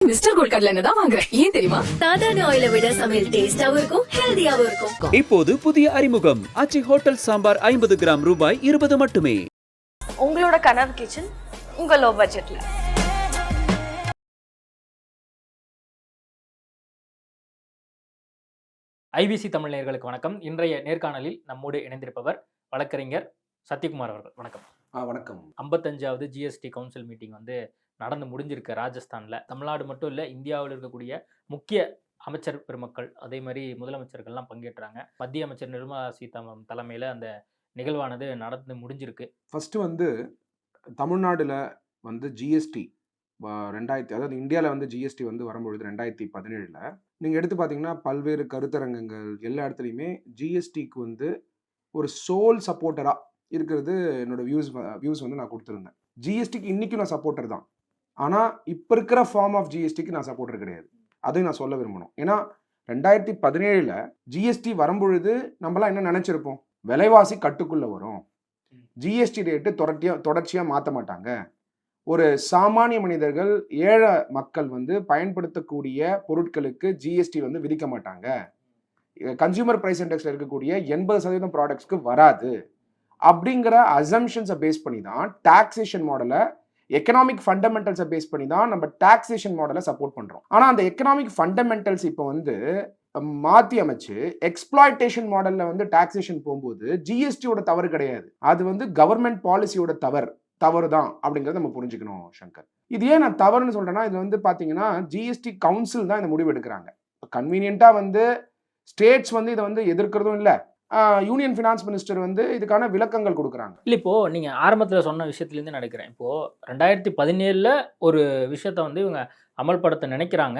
Mister gold கடலை எண்ணெய் தான் வாங்குறேன். ஏன் தெரியுமா? சாதாரண ஆயிலை விட சமையல் டேஸ்டாவும் இருக்கும், ஹெல்தியாவும் இருக்கும். இப்போது புதிய அறிமுகம் ஆச்சி ஹோட்டல் சாம்பார் 50 கிராம் ரூபாய் 20 மட்டுமே. உங்களோட கனவு கிச்சன் உங்க லோ பட்ஜெட்ல. ஐபிசி தமிழ் நேயர்களுக்கு வணக்கம். இன்றைய நேர்காணலில் நம்மோடு இணைந்திருப்பவர் வழக்கறிஞர் சத்யகுமார் அவர்கள். வணக்கம். வணக்கம். 55வது ஜிஎஸ்டி கவுன்சில் மீட்டிங் நடந்து முடிஞ்சிருக்கு ராஜஸ்தான்ல. தமிழ்நாடு மட்டும் இல்லை, இந்தியாவில் இருக்கக்கூடிய முக்கிய அமைச்சர் பெருமக்கள், அதே மாதிரி முதலமைச்சர்கள்லாம் பங்கேற்றாங்க. மத்திய அமைச்சர் நிர்மலா சீதாராமன் தலைமையில் அந்த நிகழ்வானது நடந்து முடிஞ்சிருக்கு. ஃபஸ்ட்டு தமிழ்நாடுல ஜிஎஸ்டி 2000, அதாவது இந்தியாவில் ஜிஎஸ்டி வரும்பொழுது 2017 நீங்கள் எடுத்து பார்த்தீங்கன்னா பல்வேறு கருத்தரங்கங்கள் எல்லா இடத்துலையுமே ஜிஎஸ்டிக்கு ஒரு சோல் சப்போர்ட்டராக இருக்கிறது என்னோட வியூஸ் நான் கொடுத்துருந்தேன். ஜிஎஸ்டிக்கு இன்றைக்கும் நான் சப்போர்ட்டர் தான். ஆனால் இப்போ இருக்கிற ஃபார்ம் ஆஃப் ஜிஎஸ்டிக்கு நான் சப்போர்ட்டர் கிடையாது. அதையும் நான் சொல்ல விரும்பணும். ஏன்னா 2017 ஜிஎஸ்டி வரும்பொழுது நம்மளாம் என்ன நினச்சிருப்போம், விலைவாசி கட்டுக்குள்ளே வரும், ஜிஎஸ்டி ரேட்டு தொடர்ச்சியாக மாற்ற மாட்டாங்க, ஒரு சாமானிய மனிதர்கள் ஏழை மக்கள் பயன்படுத்தக்கூடிய பொருட்களுக்கு ஜிஎஸ்டி விதிக்க மாட்டாங்க, கன்சியூமர் பிரைஸ் இண்டெக்ஸில் இருக்கக்கூடிய 80% ப்ராடக்ட்ஸ்க்கு வராது அப்படிங்கிற அசம்ஷன்ஸை பேஸ் பண்ணி தான் டாக்ஸேஷன் மாடலை, எக்கனாமிக் ஃபண்டமெண்டல்ஸை பேஸ் பண்ணி தான் நம்ம டாக்ஸேஷன் மாடலை சப்போர்ட் பண்ணுறோம். ஆனால் அந்த எக்கனாமிக் ஃபண்டமெண்டல்ஸ் இப்போ மாற்றி அமைச்சு எக்ஸ்ப்ளாய்டேஷன் மாடலில் டாக்ஸேஷன் போகும்போது ஜிஎஸ்டியோட தவறு கிடையாது, அது கவர்மெண்ட் பாலிசியோட தவறு தான் அப்படிங்கிறத நம்ம புரிஞ்சுக்கணும் சங்கர். இது ஏன் நான் தவறுன்னு சொல்கிறேன்னா, இது பார்த்தீங்கன்னா ஜிஎஸ்டி கவுன்சில் தான் இந்த முடிவு எடுக்கிறாங்க. கன்வீனியண்ட்டாக ஸ்டேட்ஸ் இதை எதிர்க்கிறதும் இல்லை, யூனியன் ஃபினான்ஸ் மினிஸ்டர் இதுக்கான விளக்கங்கள் கொடுக்குறாங்க. இல்லை, இப்போது நீங்கள் ஆரம்பத்தில் சொன்ன விஷயத்துலேருந்து நினைக்கிறேன். இப்போது 2017 ஒரு விஷயத்தை இவங்க அமல்படுத்த நினைக்கிறாங்க.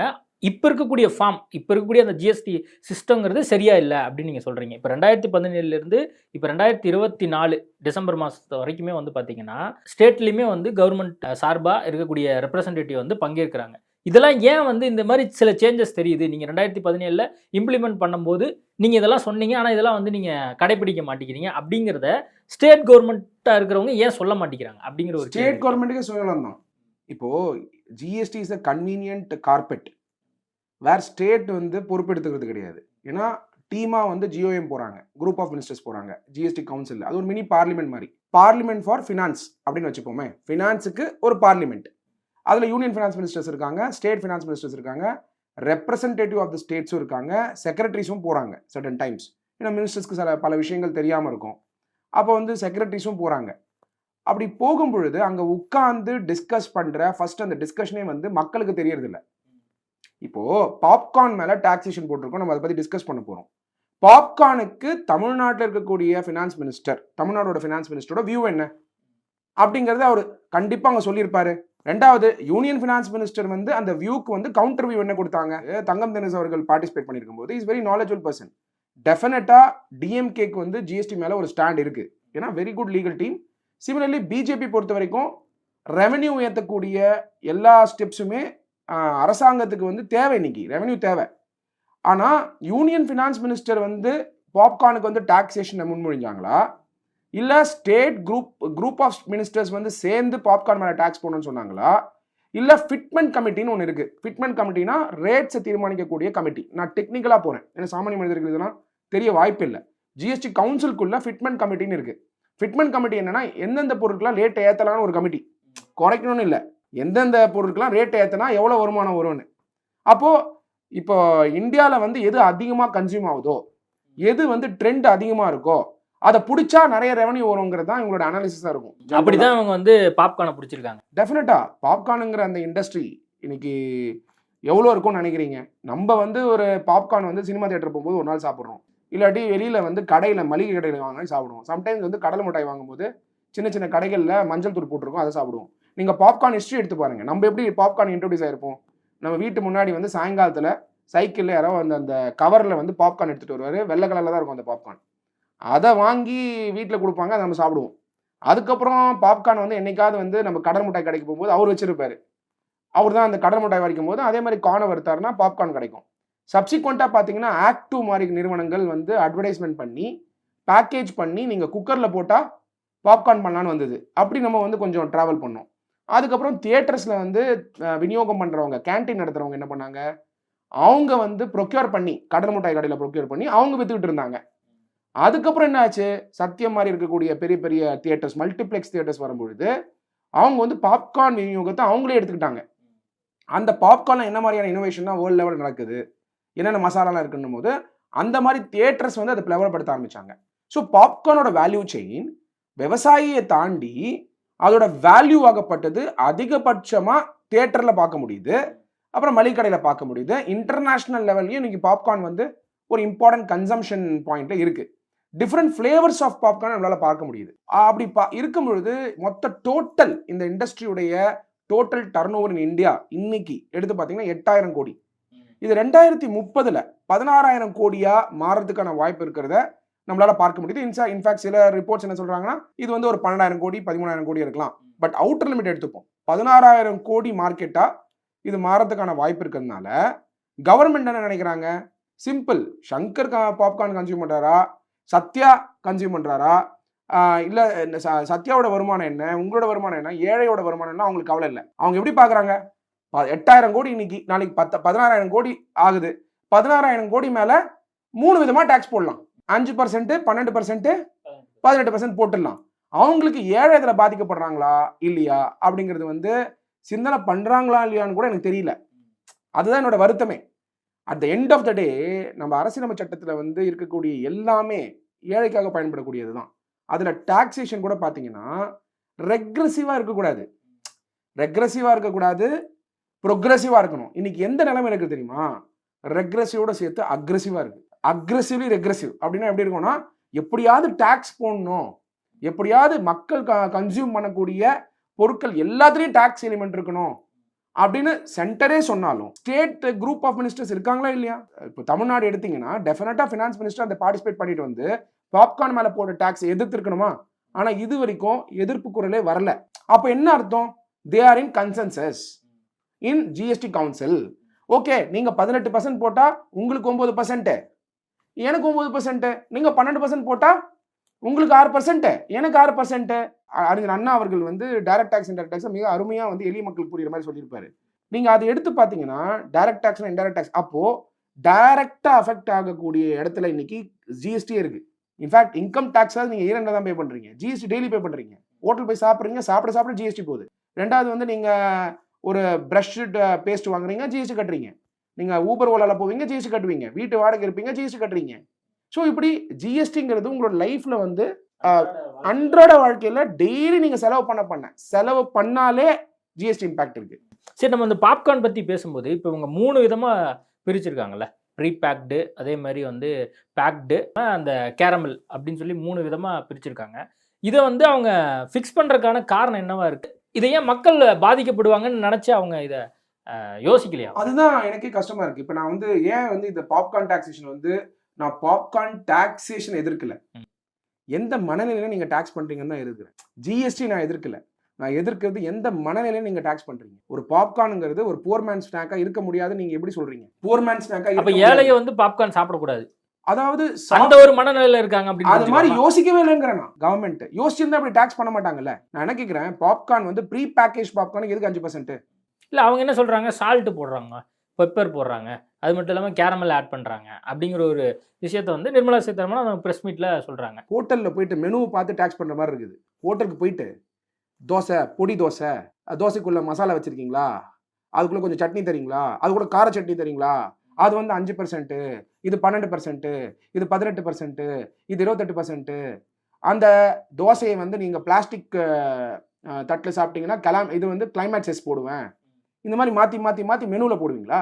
இப்போ இருக்கக்கூடிய ஃபார்ம், இப்போ இருக்கக்கூடிய அந்த ஜிஎஸ்டி சிஸ்டங்கிறது சரியா இல்லை அப்படின்னு நீங்கள் சொல்கிறீங்க. இப்போ 2017 இப்போ 2024 டிசம்பர் மாதத்து வரைக்குமே பார்த்தீங்கன்னா ஸ்டேட்லேயுமே கவர்மெண்ட் சார்பாக இருக்கக்கூடிய ரெப்ரசன்டேட்டிவ் பங்கேற்கிறாங்க. இதெல்லாம் ஏன் இந்த மாதிரி சில சேஞ்சஸ் தெரியுது? நீங்கள் 2017 இம்ப்ளிமெண்ட் பண்ணும்போது நீங்கள் இதெல்லாம் சொன்னீங்க, ஆனால் இதெல்லாம் நீங்கள் கடைபிடிக்க மாட்டேங்கிறீங்க அப்படிங்கிறத ஸ்டேட் கவர்மெண்ட்டாக இருக்கிறவங்க ஏன் சொல்ல மாட்டேங்கிறாங்க அப்படிங்கிற ஒரு ஸ்டேட் கவர்மெண்ட்டுக்கே சொல்லலாம் தான். இப்போது GST is a convenient carpet where state பொறுப்பெடுத்துக்கிறது கிடையாது. ஏன்னா டீமாக ஜிஓஎம் போகிறாங்க, குரூப் ஆஃப் மினிஸ்டர்ஸ் போகிறாங்க ஜிஎஸ்டி கவுன்சில். அது ஒரு மினி பார்லிமெண்ட் மாதிரி, பார்லிமெண்ட் ஃபார் ஃபினான்ஸ் அப்படின்னு வச்சுப்போமே. ஃபினான்ஸுக்கு ஒரு பார்லிமெண்ட், அதில் யூனியன் ஃபினான்ஸ் மினிஸ்டர்ஸ் இருக்காங்க, ஸ்டேட் ஃபினான்ஸ் மினிஸ்டர்ஸ் இருக்காங்க, ரெப்ரசன்டேட்டிவ் ஆஃப் த ஸ்டேட்ஸும் இருக்காங்க, செக்ரட்டரிஸும் போகிறாங்க சர்டன் டைம்ஸ். ஏன்னா மினிஸ்டர்ஸ்க்கு பல விஷயங்கள் தெரியாமல் இருக்கும், அப்போ செக்ரட்டரிஸும் போகிறாங்க. அப்படி போகும் பொழுது அங்கே உட்கார்ந்து டிஸ்கஸ் பண்ணுற ஃபர்ஸ்ட் அந்த டிஸ்கஷனே மக்களுக்கு தெரியறதில்ல. இப்போது பாப்கார்ன் மேலே டாக்ஸேஷன் போட்டிருக்கோம், நம்ம அதை பற்றி டிஸ்கஸ் பண்ண போகிறோம். பாப்கார்னுக்கு தமிழ்நாட்டில் இருக்கக்கூடிய ஃபினான்ஸ் மினிஸ்டர், தமிழ்நாடோட ஃபினான்ஸ் மினிஸ்டரோட வியூ என்ன அப்படிங்கிறத அவர் கண்டிப்பாக அங்கே சொல்லியிருப்பாரு. ரெண்டாவது, யூனியன் ஃபினான்ஸ் மினிஸ்டர் அந்த வியூக்கு கவுண்டர் வியூ என்ன கொடுத்தாங்க, தங்கம் தென்னரசு அவர்கள் பார்ட்டிசிபேட் பண்ணியிருக்கும் போது இஸ் வெரி நாலேஜபிள் பர்சன். டெஃபினட்டாக டிஎம்கேக்கு ஜிஎஸ்டி மேலே ஒரு ஸ்டாண்ட் இருக்குது, ஏன்னா very good legal team. Similarly BJP பொறுத்த வரைக்கும் ரெவன்யூ ஏற்றக்கூடிய எல்லா ஸ்டெப்ஸுமே அரசாங்கத்துக்கு தேவை, இன்னைக்கு ரெவன்யூ தேவை. ஆனால் யூனியன் ஃபினான்ஸ் மினிஸ்டர் பாப்கார்னுக்கு டாக்ஸேஷனை முன்மொழிஞ்சாங்களா, இல்லை ஸ்டேட் குரூப் ஆஃப் மினிஸ்டர்ஸ் சேர்ந்து பாப்கார்ன் மேலே டாக்ஸ் போடணும்னு சொன்னாங்களா, இல்லை ஃபிட்மெண்ட் கமிட்டின்னு ஒன்று இருக்குது. ஃபிட்மெண்ட் கமிட்டினா ரேட்ஸை தீர்மானிக்கக்கூடிய கமிட்டி. நான் டெக்னிக்கலாக போகிறேன், ஏன்னா சாமானிய மனிதர்கள் இதெல்லாம் தெரிய வாய்ப்பு இல்லை. ஜிஎஸ்டி கவுன்சிலுக்குள்ள ஃபிட்மெண்ட் கமிட்டின்னு இருக்குது. ஃபிட்மெண்ட் கமிட்டி என்னன்னா, எந்தெந்த பொருட்கெல்லாம் ரேட்டை ஏற்றலான்னு ஒரு கமிட்டி, குறைக்கணும்னு இல்லை, எந்தெந்த பொருட்கெல்லாம் ரேட்டை ஏற்றினா எவ்வளோ வருமானம் வரும்னு. அப்போது இப்போ இந்தியாவில் எது அதிகமாக கன்சியூம் ஆகுதோ, எது ட்ரெண்ட் அதிகமாக இருக்கோ அதை பிடிச்சா நிறைய ரெவன்யூ வருங்கிறது தான் இவங்களோட அனாலிசிஸாக இருக்கும். அப்படிதான் அவங்க பாப்கார்னை பிடிச்சிருக்காங்க. டெஃபினட்டாக பாப்கார்னுங்கிற அந்த இண்டஸ்ட்ரி இன்னைக்கு எவ்வளோ இருக்கும்னு நினைக்கிறீங்க? நம்ம ஒரு பாப்கார்ன் சினிமா தியேட்டர் போகும்போது ஒரு நாள் சாப்பிட்றோம், இல்லாட்டி வெளியில் கடையில் மளிகை கடையில் வாங்கி சாப்பிடுவோம். சம்டைம்ஸ் கடலை மிட்டாய் வாங்கும்போது சின்ன சின்ன கடைகளில் மஞ்சள் தூள் போட்டிருக்கோம், அதை சாப்பிடுவோம். நீங்கள் பாப்கார்ன் ஹிஸ்ட்ரி எடுத்து பாருங்கள், நம்ம எப்படி பாப்கார்ன் இன்ட்ரோடியூஸ் ஆகிருப்போம். நம்ம வீட்டு முன்னாடி சாயங்காலத்தில் சைக்கிளில் யாரோ அந்த கவரில் பாப்கார்ன் எடுத்துகிட்டு வருவார், வெள்ளை கலரில் தான் இருக்கும் அந்த பாப்கார்ன். அதை வாங்கி வீட்டில் கொடுப்பாங்க, அதை நம்ம சாப்பிடுவோம். அதுக்கப்புறம் பாப்கார்ன் என்னைக்காவது நம்ம கடல் மிட்டாய் கடைக்கு போகும்போது அவர் வச்சிருப்பாரு, அவர் தான் அந்த கடல் மிட்டாய் வரைக்கும் போது அதே மாதிரி கார்னை வறுத்தாருன்னா பாப்கார்ன் கிடைக்கும். சப்சிக்வெண்ட்டாக பார்த்தீங்கன்னா ஆக்ட் 2 மாதிரி நிறுவனங்கள் அட்வர்டைஸ்மெண்ட் பண்ணி பேக்கேஜ் பண்ணி நீங்கள் குக்கரில் போட்டால் பாப்கார்ன் பண்ணலான்னு வந்தது. அப்படி நம்ம கொஞ்சம் ட்ராவல் பண்ணோம். அதுக்கப்புறம் தியேட்டர்ஸில் வந்து விநியோகம் பண்ணுறவங்க, கேன்டீன் நடத்துகிறவங்க என்ன பண்ணாங்க, அவங்க வந்து ப்ரொக்யூர் பண்ணி, கடல் மிட்டாய் கடையில் ப்ரொக்யூர் பண்ணி அவங்க வித்துக்கிட்டு இருந்தாங்க. அதுக்கப்புறம் என்ன ஆச்சு, சத்தியம் மாதிரி இருக்கக்கூடிய பெரிய பெரிய தியேட்டர்ஸ், மல்டிப்ளெக்ஸ் தியேட்டர்ஸ் வரும்பொழுது அவங்க வந்து பாப்கார்ன் விநியோகத்தை அவங்களே எடுத்துக்கிட்டாங்க. அந்த பாப்கார்னில் என்ன மாதிரியான இனோவேஷன் தான் வேர்ல்டு லெவல் நடக்குது, என்னென்ன மசாலாலாம் இருக்குன்னும் போது அந்த மாதிரி தியேட்டர்ஸ் வந்து அதை பிளவரப்படுத்த ஆரம்பிச்சாங்க. ஸோ பாப்கார்னோட வேல்யூ செயின் விவசாயியை தாண்டி அதோட வேல்யூ ஆகப்பட்டது அதிகபட்சமாக தியேட்டரில் பார்க்க முடியுது, அப்புறம் மளிகை கடையில் பார்க்க முடியுது. இன்டர்நேஷ்னல் லெவல்லையும் இன்னைக்கு பாப்கார்ன் வந்து ஒரு இம்பார்ட்டன்ட் கன்சம்ஷன் பாயிண்ட்ல இருக்கு. டிஃப்ரெண்ட் ஃப்ளேவர்ஸ் ஆஃப் பாப்கார்ன் நம்மளால பார்க்க முடியுது. அப்படி இருக்கும் பொழுது மொத்த டோட்டல் இந்த இண்டஸ்ட்ரியுடைய total turnover in India இன்னைக்கு எடுத்து பார்த்தீங்கன்னா 8000 கோடி. இது 2030 16,000 கோடியா மாறதுக்கான வாய்ப்பு இருக்கிறத நம்மளால பார்க்க முடியுது. இன்ஃபேக்ட் சில ரிப்போர்ட்ஸ் என்ன சொல்றாங்கன்னா இது வந்து ஒரு 12,000 கோடி 13,000 கோடி இருக்கலாம். பட் அவுட்டர் லிமிட் எடுத்துப்போம், 16,000 கோடி மார்க்கெட்டா இது மாறதுக்கான வாய்ப்பு இருக்கிறதுனால கவர்மெண்ட் என்ன நினைக்கிறாங்க, சிம்பிள், சங்கர் பாப்கார்ன் கன்சியூம் பண்றாரா, சத்யா கன்சியூம் பண்றாரா, இல்ல சத்யாவோட வருமானம் என்ன, உங்களோட வருமானம் என்ன, ஏழையோட வருமானம் என்ன, அவங்களுக்கு கவலை இல்லை. அவங்க எப்படி பாக்குறாங்க, 8,000 கோடி இன்னைக்கு, நாளைக்கு 16,000 கோடி ஆகுது. 16,000 கோடி மேல 3 விதமா டாக்ஸ் போடலாம். 5%, 12%, 18% போட்டுடலாம். அவங்களுக்கு ஏழை இதுல பாதிக்கப்படுறாங்களா இல்லையா அப்படிங்கிறது வந்து சிந்தனை பண்றாங்களா இல்லையான்னு கூட எனக்கு தெரியல. அதுதான் என்னோட வருத்தமே. At the end of the day நம்ம அரசியலமைப்பு சட்டத்தில் வந்து இருக்கக்கூடிய எல்லாமே ஏழைக்காக பயன்படக்கூடியது தான். அதில் டாக்ஸேஷன் கூட பார்த்தீங்கன்னா ரெக்ரெசிவாக இருக்கக்கூடாது, ப்ரொக்ரெசிவாக இருக்கணும். இன்னைக்கு எந்த நிலைமை இருக்குது தெரியுமா, ரெக்ரெசிவோட சேர்த்து அக்ரெசிவாக இருக்குது. அக்ரெசிவ்லி ரெக்ரெசிவ் அப்படின்னா எப்படி இருக்கும்னா, எப்படியாவது டாக்ஸ் போடணும், எப்படியாவது மக்கள் கன்சியூம் பண்ணக்கூடிய பொருட்கள் எல்லாத்துலேயும் டாக்ஸ் எலிமெண்ட் இருக்கணும் அப்படின்னு சென்டரே சொன்னாலும் ஸ்டேட் குரூப் ஆஃப் மினிஸ்டர்ஸ் இருக்காங்களா இல்லையா? இப்போ தமிழ்நாடு எடுத்தீங்கன்னா டெஃபினட்டா ஃபினான்ஸ் மினிஸ்டர் அந்த பார்ட்டிசிபேட் பண்ணிட்டு வந்து பாப்கார்ன் மேல போட்ட டாக்ஸ் எதிர்த்திருக்கணுமா? ஆனா இது வரைக்கும் எதிர்ப்பு குரலே வரல. அப்ப என்ன அர்த்தம், they are in consensus in GST council. Okay, நீங்க 18% போட்டா உங்களுக்கு 9%, எனக்கு 9%, நீங்க 12% போட்டா உங்களுக்கு 6%, எனக்கு 6%. அறிஞர் அண்ணா அவர்கள் வந்து டைரக்ட் டாக்ஸ் இன்டைரக்ட் டாக்ஸ் மிக அருமையா வந்து எளிய மக்களுக்கு புரியுற மாதிரி சொல்லியிருப்பாரு. நீங்க அதை எடுத்து பாத்தீங்கன்னா டைரக்ட் டாக்ஸ் இன்டைரக்ட் டாக்ஸ், அப்போ டைரக்டா அஃபெக்ட் ஆகக்கூடிய இடத்துல இன்னைக்கு ஜிஎஸ்டி இருக்கு. இன்ஃபேக்ட் இன்கம் டாக்ஸ் நீங்க ஈரண்டா தான் பே பண்றீங்க, ஜிஎஸ்டி டெய்லி பே பண்றீங்க. ஹோட்டல் போய் சாப்பிட்றீங்க, சாப்பிட ஜிஎஸ்டி போகுது. ரெண்டாவது வந்து நீங்க ஒரு பிரஷ் பேஸ்ட் வாங்குறீங்க, ஜிஎஸ்டி கட்டுறீங்க. நீங்க ஊபர் ஓலால போவீங்க, ஜிஎஸ்டி கட்டுவீங்க. வீட்டு வாடகை இருப்பீங்க, ஜிஎஸ்டி கட்டுறீங்க. ஸோ இப்படி ஜிஎஸ்டிங்கிறது உங்களோட லைஃப்ல வந்து அன்றாட வாழ்க்கையில டெய்லி நீங்க செலவு பண்ணாலே ஜிஎஸ்டி இம்பாக்ட் இருக்கு. சரி, நம்ம இந்த பாப்கார்ன் பத்தி பேசும்போது இப்போ இவங்க 3 விதமா பிரிச்சிருக்காங்கல்ல, ப்ரீ பேக்டு, அதே மாதிரி வந்து பேக்டு, அந்த கேரமல் அப்படின்னு சொல்லி 3 விதமா பிரிச்சிருக்காங்க. இதை வந்து அவங்க ஃபிக்ஸ் பண்றதுக்கான காரணம் என்னவா இருக்கு? இதை ஏன் மக்கள் பாதிக்கப்படுவாங்கன்னு நினைச்சு அவங்க இதை யோசிக்கலையா? அதுதான் எனக்கே கஷ்டமா இருக்கு. இப்போ நான் வந்து ஏன் வந்து இந்த பாப்கார்ன் டாக்ஸேஷன் வந்து நான் பாப்கார்ன் டாக்ஸேஷன் எதிர்க்கல, எந்த மனநிலையில நீங்க டாக்ஸ் பண்றீங்கன்னு தான் எதிர்க்கிறேன். ஜிஎஸ்டி நான் எதிர்க்கல, நான் எதிர்க்கிறது எந்த மனநிலையில நீங்க டாக்ஸ் பண்றீங்க. ஒரு பாப்கார்னுங்கிறது ஒரு போர் மேன் ஸ்நாக்கா இருக்க முடியாது, நீங்க எப்படி சொல்றீங்க போர் மேன் ஸ்நாக்கா? அப்ப ஏழைய வந்து பாப்கார்ன் சாப்பிடக்கூடாது, அதாவது அந்த ஒரு மனநிலையில இருக்காங்க. அப்படி அது மாதிரி யோசிக்கவே இல்லைங்கிறேன். கவர்மெண்ட் யோசிச்சிருந்தா அப்படி டாக்ஸ் பண்ண மாட்டாங்கல்ல. நான் என்ன கேட்கிறேன், பாப்கார்ன் வந்து ப்ரீ பேக்கேஜ் பாப்கார்னுக்கு எதுக்கு 5%? இல்ல, அவங்க என்ன சொல்றாங்க, சால்ட் போடுறாங்க, பெப்பர் போடுறாங்க, அது மட்டும் இல்லாமல் கேரமல் ஆட் பண்ணுறாங்க அப்படிங்கிற ஒரு விஷயத்த வந்து நிர்மலா சீதாராமன் அவங்க ப்ரெஸ் மீட்டில் சொல்கிறாங்க. ஹோட்டலில் போயிட்டு மெனுவை பார்த்து டாக்ஸ் பண்ணுற மாதிரி இருக்குது. ஹோட்டலுக்கு போயிட்டு தோசை, பொடி தோசை, தோசைக்குள்ளே மசாலா வச்சுருக்கீங்களா, அதுக்குள்ளே கொஞ்சம் சட்னி தரீங்களா, அது கூட கார சட்னி தரீங்களா, அது வந்து 5%, இது 12%, இது 18%, இது 28%. அந்த தோசையை வந்து நீங்கள் பிளாஸ்டிக் தட்டில் சாப்பிட்டீங்கன்னா இது வந்து கிளைமேட் செஸ் போடுவேன், இந்த மாதிரி மாற்றி மெனுவில் போடுவீங்களா?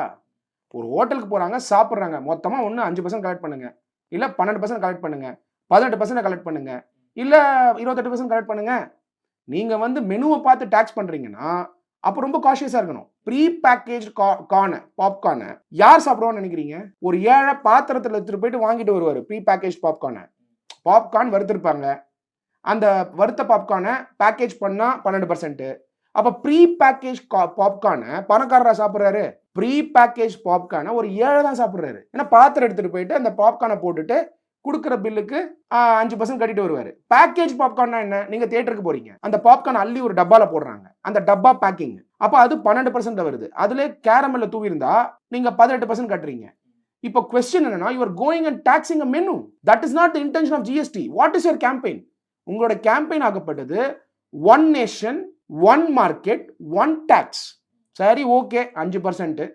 ஒரு ஹோட்டலுக்கு போகிறாங்க, சாப்பிட்றாங்க, மொத்தமாக ஒன்று 5% கலெக்ட் பண்ணுங்க, இல்லை 12% கலெக்ட் பண்ணுங்க, 18% கலெக்ட் பண்ணுங்க, இல்லை 28% கலெக்ட் பண்ணுங்க. நீங்கள் வந்து மெனுவை பார்த்து டாக்ஸ் பண்ணுறீங்கன்னா அப்போ ரொம்ப காஷியஸாக இருக்கணும். ப்ரீ பேக்கேஜ் பாப்கார்னை யார் சாப்பிடுவான்னு நினைக்கிறீங்க? ஒரு ஏழை பாத்திரத்தில் எடுத்துகிட்டு போயிட்டு வாங்கிட்டு வருவார் ப்ரீ பேக்கேஜ் பாப்கார்னை. பாப்கார்ன் வறுத்துருப்பாங்க, அந்த வறுத்த பாப்கார்னை பேக்கேஜ் பண்ணால் 12%. அப்போ ப்ரீ பேக்கேஜ் பாப்கார்னை பணக்காரரா சாப்பிட்றாரு? ப்ரீ பேக்கேஜ் பாப்கார்னை ஒரு ஏழை தான் சாப்பிட்றாரு. ஏன்னா பாத்திரம் எடுத்துகிட்டு போயிட்டு அந்த பாப்கார்னை போட்டுட்டு கொடுக்குற பில்லுக்கு 5% கட்டிட்டு வருவாரு. பேக்கேஜ் பாப்கார்ன்னா என்ன? நீங்க தியேட்டருக்கு போறீங்க, அந்த பாப்கார்ன் அள்ளி ஒரு டப்பால போடுறாங்க, அந்த டப்பா பேக்கிங், அப்ப அது 12% வருது. அதுல கேரமெல்ல தூவி இருந்தா நீங்க 18% கட்டுறீங்க. இப்போ கொஸ்டின் என்னன்னா, you are going and taxing a menu. That is not the intention of GST. What is your campaign? உங்களோட கேம்பெயின் ஆகப்பட்டது one nation, one market, one tax. சரி, ஓகே, 5%,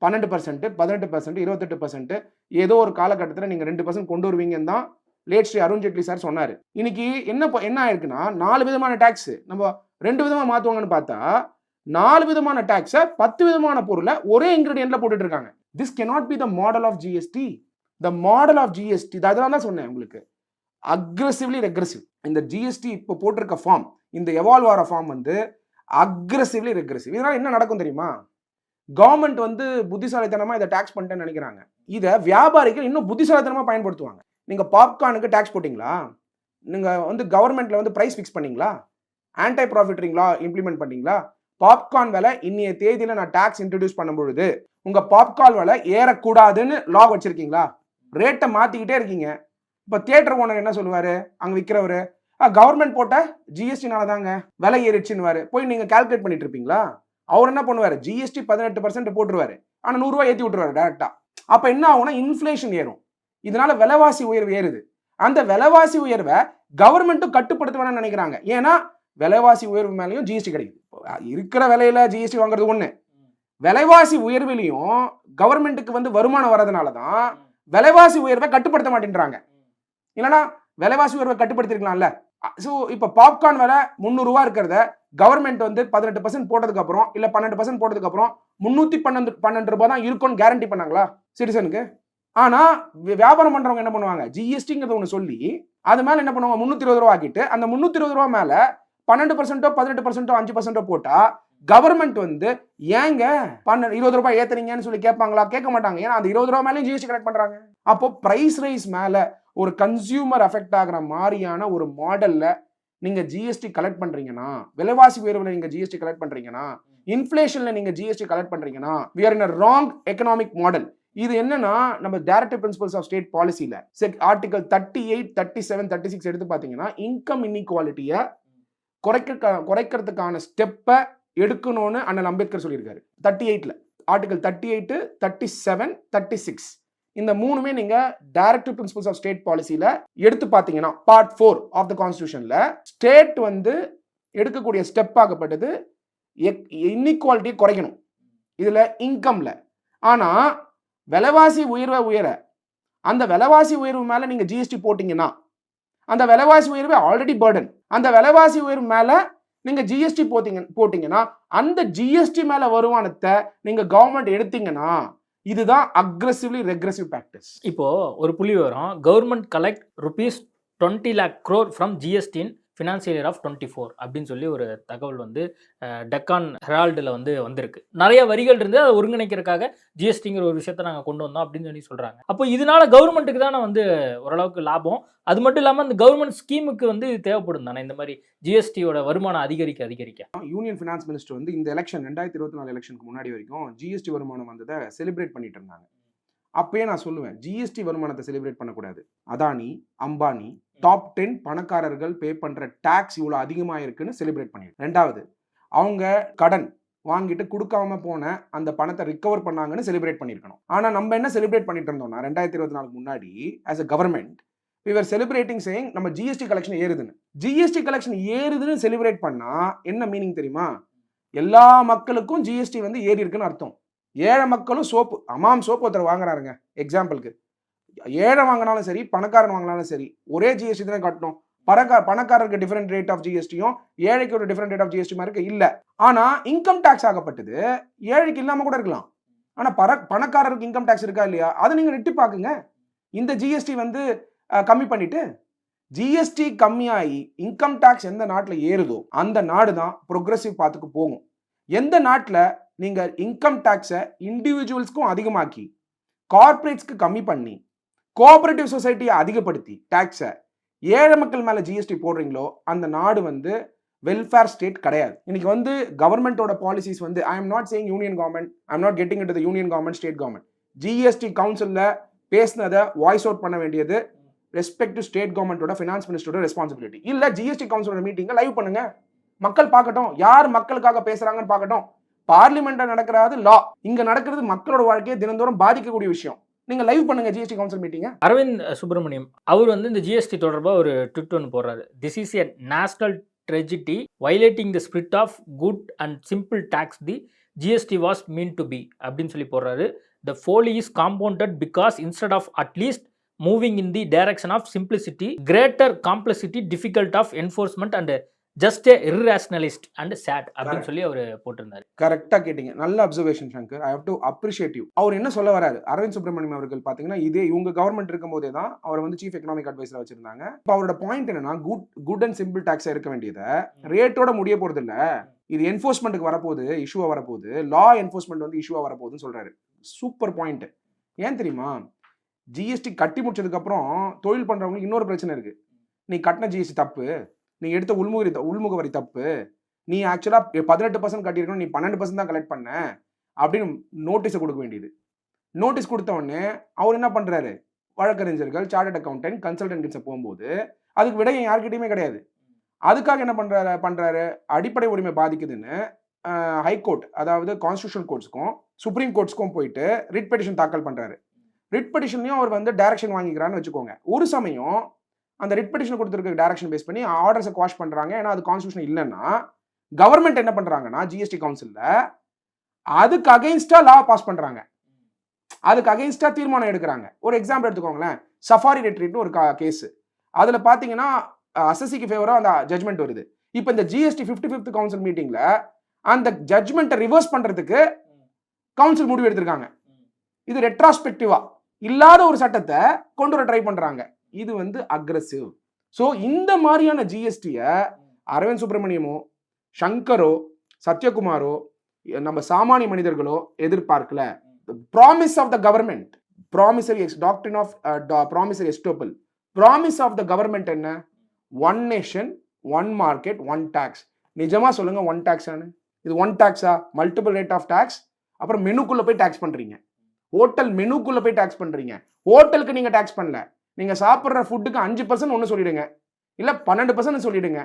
12%, 18%, 28%, ஏதோ ஒரு காலகட்டத்தில் நீங்கள் 2% கொண்டு வருவீங்கன்னு தான் லேட் ஸ்ரீ அருண் ஜேட்லி சார் சொன்னார். இன்னைக்கு என்ன ஆயிருக்குன்னா, 4 விதமான டாக்ஸ் நம்ம 2 விதமாக மாற்றுவாங்கன்னு பார்த்தா 4 விதமான டாக்ஸை 10 விதமான பொருளை ஒரே இன்கிரீடியன்ட்ல போட்டுட்டு இருக்காங்க. This cannot be the model of GST. The model of GST, அதெல்லாம் தான் சொன்னேன் உங்களுக்கு, அக்ரெசிவ்லி ரெக்ரெசிவ். இந்த ஜிஎஸ்டி இப்போ போட்டிருக்க ஃபார்ம், இந்த எவால்வ் ஆகிற ஃபார்ம் வந்து அக்ரெசிவ்லி ரெக்ரெசிவ். இதனால என்ன நடக்கும் தெரியுமா? கவர்மெண்ட் வந்து புத்திசாலித்தனமா இதை டாக்ஸ் பண்ணிட்டேன்னு நினைக்கிறாங்க. இதை வியாபாரிகள் இன்னும் புத்திசாலித்தனமா பயன்படுத்துவாங்க. நீங்க பாப்கார்னுக்கு டாக்ஸ் போட்டிங்களா? நீங்க வந்து கவர்மெண்ட்ல வந்து பிரைஸ் ஃபிக்ஸ் பண்ணீங்களா? ஆன்டை ப்ராஃபிட்டரிங் லா இம்ப்ளிமெண்ட் பண்ணீங்களா? பாப்கார்ன் விலை இன்னைய தேதியில நான் டாக்ஸ் இன்ட்ரடியூஸ் பண்ணும் பொழுது உங்க பாப்கார்ன் விலை ஏறக்கூடாதுன்னு லா வச்சிருக்கீங்களா? ரேட்டை மாத்திக்கிட்டே இருக்கீங்க. இப்போ தியேட்டர் ஓனர் என்ன சொல்லுவாரு, அங்க விற்கிறவரு, கவர்மெண்ட் போட்ட ஜிஎஸ்டினால தாங்க விலை ஏறிச்சுன்னு போய் நீங்க கால்குலேட் பண்ணிட்டு இருப்பீங்களா? அவர் என்ன பண்ணுவாரு, ஜிஎஸ்டி 18% போட்டுருவாரு, ஆனா 100 ரூபாய் ஏற்றி விட்டுருவாரு டைரக்டா. அப்ப என்ன ஆகும்னா இன்ஃபிளேஷன் ஏறும். இதனால விலைவாசி உயர்வு ஏறுது. அந்த விலைவாசி உயர்வை கவர்மெண்ட்டும் கட்டுப்படுத்த வேணும்னு நினைக்கிறாங்க. ஏன்னா விலைவாசி உயர்வு மேலேயும் ஜிஎஸ்டி கிடைக்குது. இருக்கிற விலையில ஜிஎஸ்டி வாங்குறது ஒண்ணு, விலைவாசி உயர்விலையும் கவர்மெண்ட்டுக்கு வந்து வருமானம் வர்றதுனாலதான் விலைவாசி உயர்வை கட்டுப்படுத்த மாட்டேன்றாங்க. இல்லைன்னா விலைவாசி உயர்வை கட்டுப்படுத்திருக்கலாம்ல. ஸோ இப்போ பாப்கார்ன் விலை 300 ரூபா இருக்கிறத கவர்மெண்ட் வந்து 18% போட்டதுக்கு அப்புறம் இல்ல 12% போட்டதுக்கு அப்புறம் 312 ரூபாய் தான் இருக்கும்னு கேரண்டி பண்ணாங்களா சிட்டிசனுக்கு? ஆனா வியாபாரம் பண்றவங்க என்ன பண்ணுவாங்க, ஜிஎஸ்டிங்கிறத ஒன்று சொல்லி அது மேல என்ன பண்ணுவாங்க, 320 ரூபா ஆக்கிட்டு அந்த 320 ரூபா மேல 12%, 18%, 5% போட்டா கவர்மெண்ட் வந்து ஏங்க 20 ரூபாய் ஏத்துறீங்கன்னு சொல்லி கேட்பாங்களா? கேட்க மாட்டாங்க. ஏன்னா அந்த 20 ரூபாய் மேலேயும் ஜிஎஸ்டி கலெக்ட் பண்றாங்க. அப்போ பிரைஸ் ரைஸ் மேல ஒரு கன்சியூமர் அஃபெக்ட் ஆகிற மாதிரியான ஒரு மாடல்ல நீங்க ஜிஎஸ்டி கலெக்ட் பண்றீங்கன்னா, விலைவாசி உயர்வுல நீங்க ஜிஎஸ்டி கலெக்ட் பண்றீங்கன்னா, இன்ஃபிளேஷன்ல நீங்க ஜிஎஸ்டி கலெக்ட் பண்றீங்கன்னா, we are in a wrong economic model. இது என்னன்னா நம்ம டைரக்டிவ் பிரின்சிபல்ஸ் ஆஃப் ஸ்டேட் பாலிசில ஆர்டிகல் 38, 37, 36 எடுத்து பாத்தீங்கன்னா இன்கம் இன்இக்வாலிட்டியை குறைக்கிறதுக்கான ஸ்டெப்பை எடுக்கணும்னு அண்ணல் அம்பேத்கர் சொல்லியிருக்காரு. 38ல ஆர்டிகல் 38, 37, 36 இந்த மூணுமே நீங்க டைரக்டிவ் பிரின்சிபல்ஸ் ஆஃப் ஸ்டேட் பாலிசில எடுத்து பாத்தீங்கன்னா பார்ட் 4 ஆஃப் த கான்ஸ்டிடியூஷன்ல ஸ்டேட் வந்து எடுக்கக்கூடிய ஸ்டெப் ஆகப்பட்டது இன்இக்வாலிட்டியை குறைக்கணும் இதுல இன்கம்ல. ஆனா விலைவாசி உயர அந்த விலைவாசி உயர்வு மேல நீங்க ஜிஎஸ்டி போட்டீங்கன்னா அந்த விலைவாசி உயர்வு ஆல்ரெடி பர்டன், அந்த விலைவாசி உயர்வு மேல நீங்க ஜிஎஸ்டி போட்டீங்கன்னா அந்த ஜிஎஸ்டி மேல வருமானத்தை நீங்க கவர்மெண்ட் எடுத்தீங்கன்னா இதுதான் அக்ரெசிவ்லி ரெக்ரெசிவ் ப்ராக்டிஸ். இப்போ ஒரு புள்ளி வரும், government collect ₹20 lakh crore from GST in financial year of 24 அப்படின்னு சொல்லி ஒரு தகவல் வந்து டெக்கான் ஹெரால்டில் வந்திருக்கு. நிறைய வரிகள் இருந்து அதை ஒருங்கிணைக்கிறதுக்காக ஜிஎஸ்டிங்கிற ஒரு விஷயத்தை நாங்கள் கொண்டு வந்தோம் அப்படின்னு சொல்லி சொல்கிறாங்க. அப்போ இதனால கவர்மெண்ட்டுக்கு தானே வந்து ஓரளவுக்கு லாபம். அது மட்டும் இல்லாமல் அந்த கவர்மெண்ட் ஸ்கீமுக்கு வந்து இது தேவைப்படும் தானே இந்த மாதிரி ஜிஎஸ்டியோட வருமானம் அதிகரிக்க. யூனியன் ஃபினான்ஸ் மினிஸ்டர் வந்து இந்த எலெக்ஷன் 2024 எலெக்ஷனுக்கு முன்னாடி வரைக்கும் ஜிஎஸ்டி வருமானம் வந்ததை செலிப்ரேட் பண்ணிட்டு இருந்தாங்க. அப்பயே நான் சொல்லுவேன், ஜிஎஸ்டி வருமானத்தை செலிப்ரேட் பண்ணக்கூடாது. அதானி, அம்பானி, டாப் 10 பணக்காரர்கள் பே பண்ற டாக்ஸ் இவ்வளவு அதிகமா இருக்குன்னு செலிப்ரேட் பண்ணிடு. ரெண்டாவது, அவங்க கடன் வாங்கிட்டு கொடுக்காம போன அந்த பணத்தை ரிகவர் பண்ணாங்கன்னு செலிப்ரேட் பண்ணிருக்கணும். ஆனா நம்ம என்ன செலிப்ரேட் பண்ணிட்டு இருந்தோம்னா 2024 முன்னாடி as a government we were celebrating saying நம்ம ஜிஎஸ்டி கலெக்ஷன் ஏறுதுன்னு. ஜிஎஸ்டி கலெக்ஷன் ஏறுதுன்னு செலிப்ரேட் பண்ணா என்ன மீனிங் தெரியுமா? எல்லா மக்களுக்கும் ஜிஎஸ்டி வந்து ஏறி இருக்குன்னு அர்த்தம். ஏழை மக்களும் சோப்பு, அமாம் சோப்பு ஒருத்தர் வாங்குறாருங்க எக்ஸாம்பிளுக்கு, ஏழை வாங்கினாலும் சரி பணக்காரன் வாங்கினாலும் சரி ஒரே ஜிஎஸ்டி தானே கட்டணும். பணக்காரருக்கு டிஃபரெண்ட் ரேட் ஆஃப் ஜிஎஸ்டியும் ஏழைக்கு ஒரு டிஃபரெண்ட் ரேட் ஆஃப் ஜிஎஸ்டி மாதிரி இல்ல. ஆனா இன்கம் டாக்ஸ் ஆகப்பட்டது ஏழைக்கு இல்லாம கூட இருக்கலாம். ஆனா பணக்காரருக்கு இன்கம் டாக்ஸ் இருக்கா இல்லையா அதை நீங்க நெட்டி பாக்குங்க. இந்த ஜிஎஸ்டி வந்து கம்மி பண்ணிட்டு ஜிஎஸ்டி கம்மியாகி இன்கம் டாக்ஸ் எந்த நாட்டில் ஏறுதோ அந்த நாடு தான் ப்ரொக்ரெசிவ் பாத்துக்கு போகும். எந்த நாட்டில் நீங்க இன்கம் டாக்ஸை இண்டிவிஜுவல்ஸ்க்கும் அதிகமாக்கி கார்பரேட்ஸ்க்கு கம்மி பண்ணி கோஆபரேட்டிவ் சொசைட்டியை அதிகப்படுத்தி டாக்ஸை ஏழை மக்கள் மேல ஜிஎஸ்டி போடுறீங்களோ அந்த நாடு வந்து வெல்ஃபேர் ஸ்டேட் கிடையாது. இன்னைக்கு வந்து கவர்மெண்டோட பாலிசிஸ் வந்து I'm not saying union government, I'm not getting into the union government, state government. GST கவுன்சில்ல பேசினதை வாய்ஸ் அவுட் பண்ண வேண்டியது ரெஸ்பெக்டிவ் ஸ்டேட் கவர்மெண்ட்டோட ஃபினான்ஸ் மினிஸ்டரோட ரெஸ்பான்சிபிலிட்டி. இல்ல ஜிஎஸ்டி கவுன்சிலோட மீட்டிங்கை லைவ் பண்ணுங்க, மக்கள் பார்க்கட்டும், யார் மக்களுக்காக பேசுறாங்கன்னு பார்க்கட்டும். பார்லிமெண்ட்ல நடக்கிறது லா, இங்க நடக்கிறது மக்களோட வாழ்க்கையை தினந்தோறும் பாதிக்கக்கூடிய விஷயம். நீங்க லைவ் பண்ணுங்க ஜிஎஸ்டி கவுன்சில் மீட்டிங்க. அரவிந்த் சுப்ரமணியம் அவர் வந்து இந்த ஜிஎஸ்டி தொடர்பாக ஒரு ட்விட் ஒன்று போடுறாரு. This is a national tragedy violating the spirit of good and simple tax the GST was meant to be அப்படின்னு சொல்லி போடுறாரு. The folly is compounded because instead of at least moving in the direction of simplicity, greater complexity, difficult of enforcement and just a irrationalist and sad அப்படின்னு சொல்லி அவர் போட்டிருந்தாரு. கரெக்டா கேட்டீங்க, நல்ல observation Shankar. I have to appreciate you. அவர் என்ன சொல்ல வராரு, அரவிந்த் சுப்ரமணியம் அவர்கள் பாத்தீங்கன்னா இதே இவங்க கவர்மெண்ட் இருக்கும் போதே தான் அவர் வந்து சீஃப் எக்கனாமிக் அட்வைசரா வச்சிருந்தாங்க. இப்போ அவரோட பாயிண்ட் என்னன்னா, குட் அண்ட் சிம்பிள் டாக்ஸா இருக்க வேண்டியதை ரேட்டோட முடிய போறது இல்ல, இது என்ஃபோர்ஸ்மெண்ட்டுக்கு வரப்போகுது, இஷ்யூவா வரப்போகுது, லா என்ஃபோர்ஸ்மெண்ட் வந்து இஷ்யூவா வரப்போகுதுன்னு சொல்றாரு. Super point. ஏன் தெரியுமா, ஜிஎஸ்டி கட்டி முடிச்சதுக்கு அப்புறம் தொழில் பண்றவங்களுக்கு இன்னொரு பிரச்சனை இருக்கு. நீ கட்டின ஜிஎஸ்டி தப்பு, நீ எடுத்த உள்முக வரி தப்பு, நீ ஆக்சுவலா 18% கட்டியிருக்கணும், நீ 12% தான் கலெக்ட் பண்ண அப்படின்னு நோட்டீஸை கொடுக்க வேண்டியது. நோட்டீஸ் கொடுத்த உடனே அவர் என்ன பண்றாரு, வழக்கறிஞர்கள், சார்ட்டர்ட் அக்கௌண்டன்ட், கன்சல்டன்ட்ஸ் போகும்போது அதுக்கு விடையும் யார்கிட்டயுமே கிடையாது. அதுக்காக என்ன பண்றாரு, அடிப்படை உரிமை பாதிக்குதுன்னு ஹைகோர்ட், அதாவது கான்ஸ்டிடியூஷனல் கோர்ட்ஸ்க்கும் சுப்ரீம் கோர்ட்ஸ்க்கும் போயிட்டு ரிட் பெட்டிஷன் தாக்கல் பண்றாரு. ரிட் பெட்டிஷன்லையும் அவர் வந்து டைரக்ஷன் வாங்கிக்கிறான்னு வச்சுக்கோங்க. ஒரு சமயம் அந்த ரிட் பெட்டிஷன் கொடுத்துருக்க டைரக்ஷன் பேஸ் பண்ணி ஆர்டர்ஸை குவாஷ் பண்றாங்க. ஏன்னா அது கான்ஸ்டிடியூஷன் இல்லைன்னா கவர்மெண்ட் என்ன பண்றாங்கன்னா ஜிஎஸ்டி கவுன்சில்ல அதுக்கு அகைன்ஸ்டா லா பாஸ் பண்றாங்க, அதுக்கு அகைன்ஸ்டா தீர்மானம் எடுக்கிறாங்க. ஒரு எக்ஸாம்பிள் எடுத்துக்கோங்களேன், சஃபாரி ரெட்ரீட்னு ஒரு கேஸ். அதுல பாத்தீங்கன்னா அசசிக்கு ஃபேவரா அந்த ஜட்மெண்ட் வருது. இப்போ இந்த ஜிஎஸ்டி 55th கவுன்சில் மீட்டிங்ல அந்த ஜட்மெண்ட்டை ரிவர்ஸ் பண்றதுக்கு கவுன்சில் முடிவு எடுத்திருக்காங்க. இது ரெட்ராஸ்பெக்டிவா இல்லாத ஒரு சட்டத்தை கொண்டு வர ட்ரை பண்றாங்க. இது வந்து அக்ரெசிவ். ஸோ இந்த மாதிரியான ஜிஎஸ்டியை அரவிந்த் சுப்ரமணியமோ, சங்கரோ, சத்யகுமாரோ, நம்ம சாமானிய மனிதர்களோ எதிர்பார்க்கல. Promise of the government, promissory doctrine of promissory estoppel, promise of the government என்ன, one nation, one market, one tax. நிஜமா சொல்லுங்க, ஒன் டாக்ஸானு? இது ஒன் டாக்ஸா? Multiple rate of tax. அப்புறம் மெனுக்குள்ள போய் டாக்ஸ் பண்றீங்க, ஹோட்டல் மெனுக்குள்ள போய் டாக்ஸ் பண்றீங்க. ஹோட்டலுக்கு நீங்க டாக்ஸ் பண்ணல, நீங்க சாப்பிட்ற ஃபுட்டுக்கு 5% ஒன்று சொல்லிடுங்க, இல்ல 12% சொல்லிடுங்க.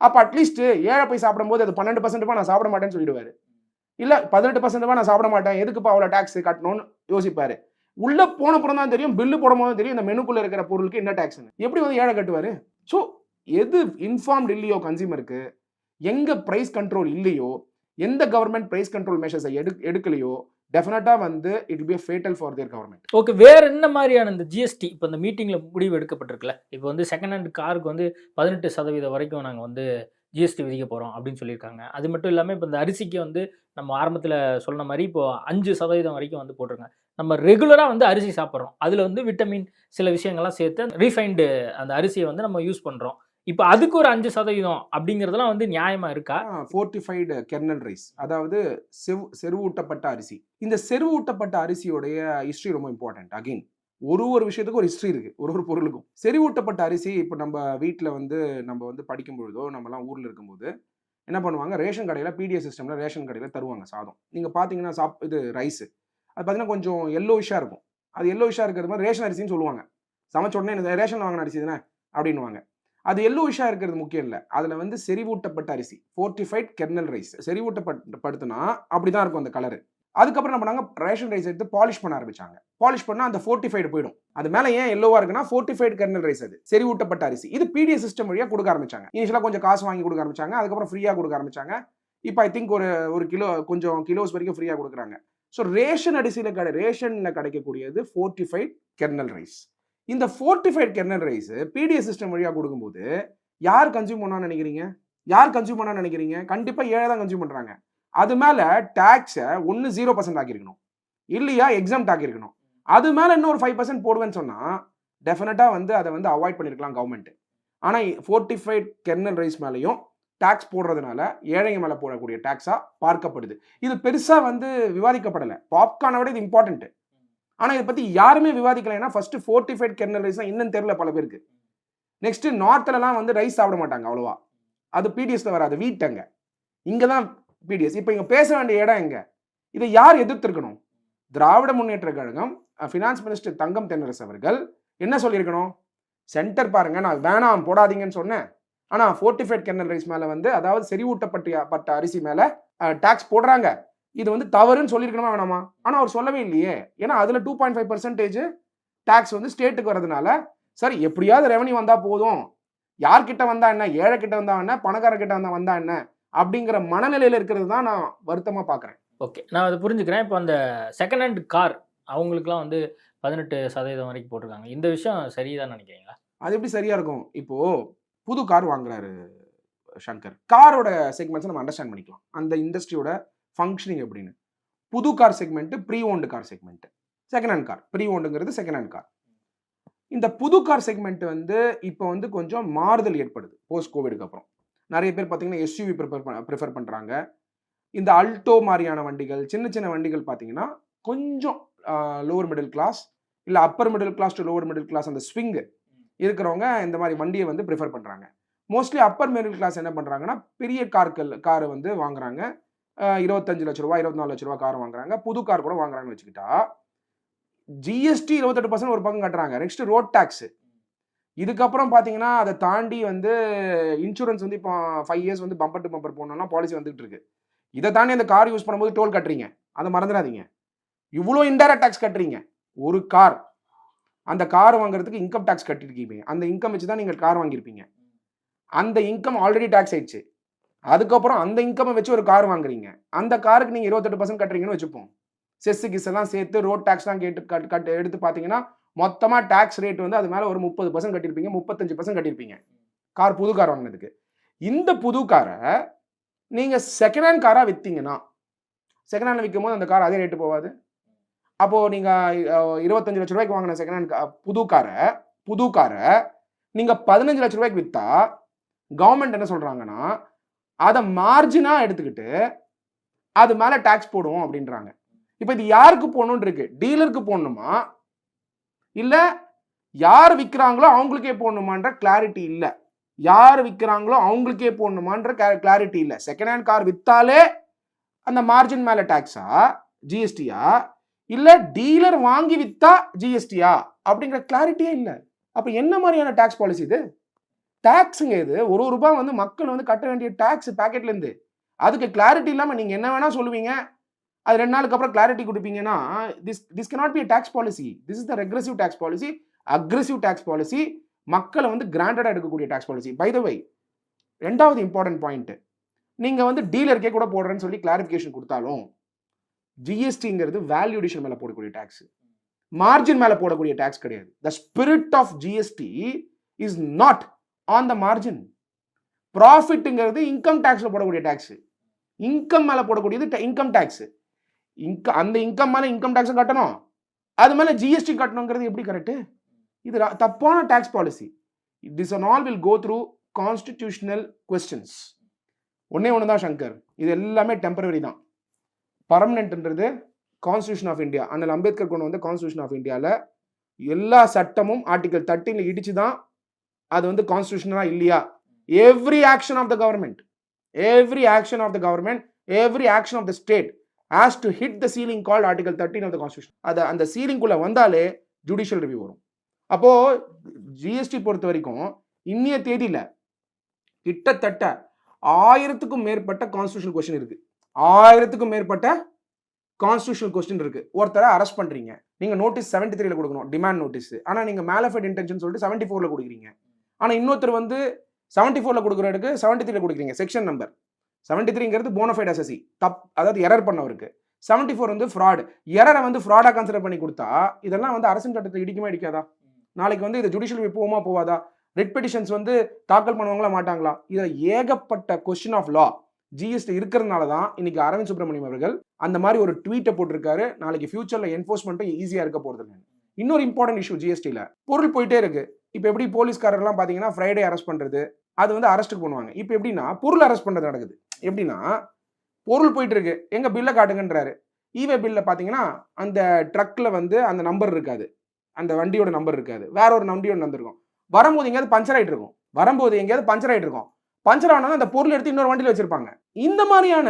அப்ப அட்லீஸ்ட் ஏழை போய் சாப்பிடும் போது அது 12% நான் சாப்பிட மாட்டேன்னு சொல்லிடுவாரு, இல்ல 18% நான் சாப்பிட மாட்டேன், எதுக்குப்பா அவ்வளவு டாக்ஸ் கட்டணும்னு யோசிப்பாரு. உள்ள போன அப்புறம் தான் தெரியும், பில்லு போடும் போது தெரியும் இந்த மெனுக்குள்ள இருக்கிற பொருளுக்கு என்ன டாக்ஸ்னு. எப்படி வந்து ஏழை கட்டுவாரு? ஸோ எது இன்ஃபார்ம்டு இல்லையோ கன்சியூமருக்கு, எங்க பிரைஸ் கண்ட்ரோல் இல்லையோ, எந்த கவர்மெண்ட் பிரைஸ் கண்ட்ரோல் மெஷர்ஸை எடுக்கலையோ, டெஃபினட்டா வந்து it will be fatal for their government. Okay, வேற என்ன மாதிரியான இந்த ஜிஎஸ்டி இப்போ இந்த மீட்டிங்ல முடிவு எடுக்கப்பட்டிருக்குல்ல, இப்போ வந்து செகண்ட் ஹேண்ட் காருக்கு வந்து 18% வரைக்கும் நாங்கள் வந்து ஜிஎஸ்டி விதிக்க போகிறோம் அப்படின்னு சொல்லியிருக்காங்க. அது மட்டும் இல்லாமல் இப்போ இந்த அரிசிக்கு வந்து நம்ம ஆரம்பத்தில் சொன்ன மாதிரி இப்போ 5% வரைக்கும் வந்து போட்டிருக்காங்க. நம்ம ரெகுலராக வந்து அரிசி சாப்பிட்றோம், அதில் வந்து விட்டமின் சில விஷயங்கள்லாம் சேர்த்து ரீஃபைண்டு அந்த அரிசியை வந்து நம்ம யூஸ் பண்ணுறோம். இப்போ அதுக்கு ஒரு 5% அப்படிங்கிறதுலாம் வந்து நியாயமா இருக்கா? ஃபோர்ட்டிஃபைடு கெர்னல் ரைஸ், அதாவது செறிவூட்டப்பட்ட அரிசி. இந்த செறிவூட்டப்பட்ட அரிசியோடைய ஹிஸ்ட்ரி ரொம்ப இம்பார்ட்டன்ட். அகெயின் ஒரு விஷயத்துக்கும் ஒரு ஹிஸ்ட்ரி இருக்கு, ஒரு பொருளுக்கும். செறிவூட்டப்பட்ட அரிசி இப்போ நம்ம வீட்டில் வந்து நம்ம வந்து படிக்கும் பொழுதோ, நம்மலாம் ஊரில் இருக்கும்போது என்ன பண்ணுவாங்க, ரேஷன் கடையில் பிடிஎஸ் சிஸ்டமில் ரேஷன் கடையில் தருவாங்க சாதம். நீங்கள் பார்த்தீங்கன்னா இது ரைஸு அது பார்த்தீங்கன்னா கொஞ்சம் எல்லோவிஷாக இருக்கும். அது எல்லோவிஷாக இருக்கிறது மாதிரி ரேஷன் அரிசின்னு சொல்லுவாங்க. சமைச்ச உடனே ரேஷன் வாங்கின அரிசி தானே அப்படின்வாங்க. அது எல்லோவிஷாக இருக்கிறது முக்கியம் இல்லை, அதில் வந்து செறிவூட்டப்பட்ட அரிசி, ஃபோர்ட்டிஃபைட் கெர்னல் ரைஸ், செறிவூட்டப்படுத்தினா அப்படி தான் இருக்கும் அந்த கலரு. அதுக்கப்புறம் என்ன பண்ணாங்க, ரேஷன் ரைஸ் எடுத்து பாலிஷ் பண்ண ஆரம்பிச்சாங்க. பாலிஷ் பண்ணால் அந்த ஃபோர்ட்டிஃபைடு போயிடும். அது மேலே ஏன் எல்லோவா இருக்குன்னா ஃபோர்ட்டிஃபைட் கெர்னல் ரைஸ், அது செறிவூட்டப்பட்ட அரிசி. இது பிடிஎஸ் சிஸ்டம் வழியாக கொடுக்க ஆரம்பிச்சாங்க. இனிஷியலாக கொஞ்சம் காசு வாங்கி கொடுக்க ஆரம்பிச்சாங்க, அதுக்கப்புறம் ஃப்ரீயாக கொடுக்க ஆரம்பிச்சாங்க. இப்போ ஐ திங்க் ஒரு கிலோ கொஞ்சம் கிலோஸ் வரைக்கும் ஃப்ரீயாக கொடுக்குறாங்க. ஸோ ரேஷன் ரேஷனில் கிடைக்கக்கூடியது ஃபோர்ட்டிஃபைட் கெர்னல் ரைஸ். இந்த fortified kernel rice PDS system வழியாக கொடுக்கும்போது யார் கன்சியூம் பண்ணான்னு நினைக்கிறீங்க? கண்டிப்பாக ஏழை தான் கன்சியூம் பண்ணுறாங்க. அது மேலே டேக்ஸை 0% ஆக்கியிருக்கணும், இல்லையா எக்ஸாம்ட் ஆக்கியிருக்கணும். அது மேலே இன்னும் ஒரு 5% போடுவேன்னு சொன்னால் டெஃபினட்டாக வந்து அதை வந்து அவாய்ட் பண்ணியிருக்கலாம் கவர்மெண்ட். ஆனால் ஃபோர்ட்டிஃபைட் கெர்னல் ரைஸ் மேலேயும் டேக்ஸ் போடுறதுனால ஏழைங்க மேலே போடக்கூடிய டேக்ஸாக பார்க்கப்படுது. இது பெருசாக வந்து விவாதிக்கப்படலை. பாப்கார்னை விட இது இம்பார்ட்டன்ட்டு. ஆனால் இதை பற்றி யாருமே விவாதிக்கலைன்னா ஃபர்ஸ்ட் ஃபோர்ட்டிஃபைட் கெர்னல் ரைஸ் தான் இன்னும் தெரியல பல பேருக்கு. நெக்ஸ்ட் நார்த்லலாம் வந்து ரைஸ் சாப்பிட மாட்டாங்க அவ்வளோவா, அது பிடிஎஸ்ல வராது, வீட்டங்க இங்கே தான் பிடிஎஸ். இப்போ இங்கே பேச வேண்டிய இடம் எங்க? இதை யார் எதிர்த்திருக்கணும்? திராவிட முன்னேற்ற கழகம், ஃபினான்ஸ் மினிஸ்டர் தங்கம் தென்னரசு அவர்கள் என்ன சொல்லியிருக்கணும், சென்டர் பாருங்க, நான் வேணாம் போடாதீங்கன்னு சொன்னேன். ஆனால் ஃபோர்ட்டிஃபைட் கெர்னல் ரைஸ் மேலே வந்து, அதாவது செறிவூட்டப்பட்ட அரிசி மேலே டாக்ஸ் போடுறாங்க. இது வந்து தவறுன்னு சொல்லியிருக்கணுமா வேணாமா? ஆனால் அவர் சொல்லவே இல்லையே. ஏன்னா அதில் 2.5% டாக்ஸ் வந்து ஸ்டேட்டுக்கு வரதுனால, சரி எப்படியாவது ரெவன்யூ வந்தால் போதும், யார்கிட்ட வந்தா என்ன, ஏழை கிட்ட வந்தா என்ன, பணக்காரர்கிட்ட வந்தா என்ன அப்படிங்கிற மனநிலையில் இருக்கிறது தான் நான் வருத்தமாக பார்க்குறேன். ஓகே, நான் அதை புரிஞ்சுக்கிறேன். இப்போ அந்த செகண்ட் ஹேண்ட் கார் அவங்களுக்குலாம் வந்து 18% வரைக்கும் போட்டிருக்காங்க. இந்த விஷயம் சரிதான் நினைக்கிறீங்களா? அது எப்படி சரியா இருக்கும்? இப்போ புது கார் வாங்குறாரு சங்கர், காரோட செக்மெண்ட்ஸ் நம்ம அண்டர்ஸ்டாண்ட் பண்ணிக்கலாம், அந்த இண்டஸ்ட்ரியோட ஃபங்க்ஷனிங் எப்படின்னு. புது car segment, pre owned car segment, second hand car. Pre ஓண்டுங்கிறது செகண்ட் ஹேண்ட் கார். இந்த புது கார் செக்மெண்ட் வந்து இப்போ வந்து கொஞ்சம் மாறுதல் ஏற்படுது போஸ்ட் கோவிடுக்கு அப்புறம். நிறைய பேர் பார்த்தீங்கன்னா எஸ்யூவி ப்ரிஃபர் பண்ணுறாங்க. இந்த அல்டோ மாதிரியான வண்டிகள், சின்ன சின்ன வண்டிகள் பார்த்தீங்கன்னா கொஞ்சம் லோவர் மிடில் கிளாஸ் இல்லை upper middle class to lower middle class அந்த ஸ்விங்கு இருக்கிறவங்க இந்த மாதிரி வண்டியை வந்து ப்ரிஃபர் பண்ணுறாங்க. மோஸ்ட்லி அப்பர் மிடில் கிளாஸ் என்ன பண்ணுறாங்கன்னா பெரிய காரை வந்து வாங்குறாங்க. 25 லட்ச ரூபா 24 லட்ச ரூபா கார் வாங்குறாங்க. புது கார் கூட வாங்குறாங்கன்னு வச்சுக்கிட்டா ஜிஎஸ்டி 28% ஒரு பக்கம் கட்டுறாங்க. Next road tax. இதுக்கப்புறம் பார்த்தீங்கன்னா அதை தாண்டி வந்து இன்சூரன்ஸ் வந்து இப்போ 5 இயர்ஸ் வந்து பம்பர் டு பம்பர் போனோம்னா பாலிசி வந்துட்டு இருக்கு. இதை தாண்டி அந்த கார் யூஸ் பண்ணும்போது டோல் கட்டுறீங்க, அதை மறந்துடாதீங்க. இவ்வளோ இன்டைரக்ட் டேக்ஸ் கட்டுறீங்க. ஒரு கார், அந்த கார் வாங்குறதுக்கு இன்கம் டேக்ஸ் கட்டிருக்கீங்க. அந்த இன்கம் வச்சு தான் நீங்கள் கார் வாங்கியிருப்பீங்க. அந்த இன்கம் ஆல்ரெடி டேக்ஸ் ஆயிடுச்சு. அதுக்கப்புறம் அந்த இன்கம் வச்சு ஒரு கார் வாங்குறீங்க. அந்த காருக்கு நீங்கள் 28% கட்டுறீங்கன்னு வச்சுப்போம். செஸ்ஸு கிஸ் எல்லாம் சேர்த்து ரோட் டேக்ஸ்லாம் எடுத்து பார்த்தீங்கன்னா மொத்தமாக டேக்ஸ் ரேட் வந்து அது மேலே ஒரு 30% கட்டியிருப்பீங்க, 35% கட்டியிருப்பீங்க கார், புது கார் வாங்கினதுக்கு. இந்த புது காரை நீங்கள் செகண்ட் ஹேண்ட் காராக விற்றீங்கன்னா, செகண்ட் ஹேண்டில் விற்கும் போது அந்த கார் அதே ரேட்டு போகாது. அப்போது நீங்கள் 25 லட்ச ரூபாய்க்கு வாங்கின செகண்ட் ஹேண்ட் புது காரை நீங்கள் 15 லட்ச ரூபாய்க்கு விற்றா கவர்மெண்ட் என்ன சொல்கிறாங்கன்னா அதை மார்ஜினாக எடுத்துக்கிட்டு அது மேலே டேக்ஸ் போடுவோம் அப்படின்றாங்க. இப்போ இது யாருக்கு போடணும்னு இருக்கு? டீலருக்கு போடணுமா இல்லை யார் விற்கிறாங்களோ அவங்களுக்கே போடணுமான்ற கிளாரிட்டி இல்லை. யார் விற்கிறாங்களோ அவங்களுக்கே போடணுமான்ற கிளாரிட்டி இல்லை. செகண்ட் ஹேண்ட் கார் விற்றாலே அந்த மார்ஜின் மேலே டேக்ஸா, ஜிஎஸ்டியா, இல்லை டீலர் வாங்கி விற்றா ஜிஎஸ்டியா அப்படிங்கிற கிளாரிட்டியே இல்லை. அப்போ என்ன மாதிரியான டேக்ஸ் பாலிசி இது? டேக்ஸுங்க இது. ஒரு ரூபாய் வந்து மக்கள் வந்து கட்ட வேண்டிய டேக்ஸ் பேக்கெட்லேருந்து. அதுக்கு கிளாரிட்டி இல்லாமல் நீங்கள் என்ன வேணால் சொல்லுவீங்க, அது 2 நாளுக்கு அப்புறம் கிளாரிட்டி கொடுப்பீங்கன்னா this cannot be a tax policy. This is the regressive tax policy, aggressive tax policy, மக்களை வந்து கிராண்டடாக எடுக்கக்கூடிய டேக்ஸ் பாலிசி. பை த வே, 2வது இம்பார்ட்டன்ட் பாயிண்ட், நீங்கள் வந்து டீலருக்கே கூட போடுறேன்னு சொல்லி கிளாரிஃபிகேஷன் கொடுத்தாலும் ஜிஎஸ்டிங்கிறது வேல்யூ அடிஷன் மேலே போடக்கூடிய டேக்ஸ், மார்ஜின் மேலே போடக்கூடிய டேக்ஸ் கிடையாது. The spirit of GST is not on the margin. ப்ராஃபிட்டுங்கிறது இன்கம் டேக்ஸில் போடக்கூடிய டேக்ஸ். இன்கம் மேலே போடக்கூடியது இன்கம் டேக்ஸ். அந்த இன்கம் மேலே இன்கம் டேக்ஸும் கட்டணும், அது மேலே ஜிஎஸ்டி கட்டணுங்கிறது எப்படி கரெக்டு? இது தப்பான tax policy. This and all will go through constitutional questions. ஒன்னே ஒன்று தான் சங்கர், இது எல்லாமே டெம்பரரி தான். பர்மனெண்ட்ன்றது கான்ஸ்டியூஷன் ஆஃப் இந்தியா, அண்ணல் அம்பேத்கர் கொண்டு வந்த கான்ஸ்டியூஷன் ஆஃப் இந்தியாவில் எல்லா சட்டமும் ஆர்டிகல் 13 இடிச்சு தான் அது வந்து கான்ஸ்டியூஷனா இல்லையா. Every action of the government, every action of the government, every action of the state has to hit the ceiling called article 13 of the constitution. அந்த சீலிங்குள்ள வந்தாலே ஜுடிஷியல் ரிவ்யூ வரும். அப்போ ஜிஎஸ்டி பொறுத்த வரைக்கும் இன்னைய தேதியில கிட்டத்தட்ட 1000க்கும் மேற்பட்ட கான்ஸ்டியூஷனல் கொஸ்டின் இருக்கு. 1000க்கும் மேற்பட்ட கான்ஸ்டியூஷனல் கொஸ்டின் இருக்கு. ஒருத்தரை அரெஸ்ட் பண்றீங்க, நீங்க நோட்டீஸ் 73ல கொடுக்கணும், டிமாண்ட் நோட்டீஸ். ஆனா நீங்க மேலஃபைட் இன்டென்ஷன் சொல்லிட்டு 74ல கொடுக்குறீங்க. ஆனா இன்னொருத்தர் வந்து 74ல கொடுக்குறதுக்கு 73ல கொடுக்குறீங்க. செக்ஷன் நம்பர் 73ங்கிறது போனஃபைட் அசசி, அதாவது எரர் பண்ணவருக்கு. 74 வந்து ஃப்ராட். எரரை வந்து ஃப்ராடாக கன்சிடர் பண்ணி கொடுத்தா இதெல்லாம் வந்து அரசின் சட்டத்தை இடிக்குமா இடிக்காதா? நாளைக்கு வந்து இது ஜுடிஷியல் ரிவ்யூ போகுமா போவாதா? ரெட் பெட்டிஷன்ஸ் வந்து தாக்கல் பண்ணுவாங்களா மாட்டாங்களா? இதில் ஏகப்பட்ட கொஸ்டின் ஆஃப் லா ஜிஎஸ்டி இருக்கிறதுனால தான் இன்னைக்கு அரவிந்த் சுப்ரமணியம் அவர்கள் அந்த மாதிரி ஒரு ட்வீட்டை போட்டிருக்காரு. நாளைக்கு ஃபியூச்சரில் என்ஃபோர்ஸ்மெண்ட்டும் ஈஸியாக இருக்க போகிறது. இன்னொரு இம்பார்ட்டன்ட் இஷ்யூ ஜிஎஸ்டியில், பொருள் போயிட்டே இருக்கு. இப்போ எப்படி போலீஸ்காரர்லாம் பார்த்தீங்கன்னா ஃப்ரைடே அரெஸ்ட் பண்ணுறது, அது வந்து அரெஸ்ட்டுக்கு பண்ணுவாங்க. இப்போ எப்படின்னா பொருள் அரெஸ்ட் பண்ணுறது நடக்குது. எப்படின்னா பொருள் போயிட்டு இருக்கு, எங்க பில்லை காட்டுங்கன்றாரு. ஈவே பில்ல பார்த்தீங்கன்னா அந்த ட்ரக்ல வந்து அந்த நம்பர் இருக்காது, அந்த வண்டியோட நம்பர் இருக்காது, வேற ஒரு வண்டியோட நம்பர் இருக்கும். வரும்போது எங்கேயாவது பஞ்சர் ஆகிட்டு இருக்கும். பஞ்சர் ஆனாலும் அந்த பொருள் எடுத்து இன்னொரு வண்டியில் வச்சிருப்பாங்க. இந்த மாதிரியான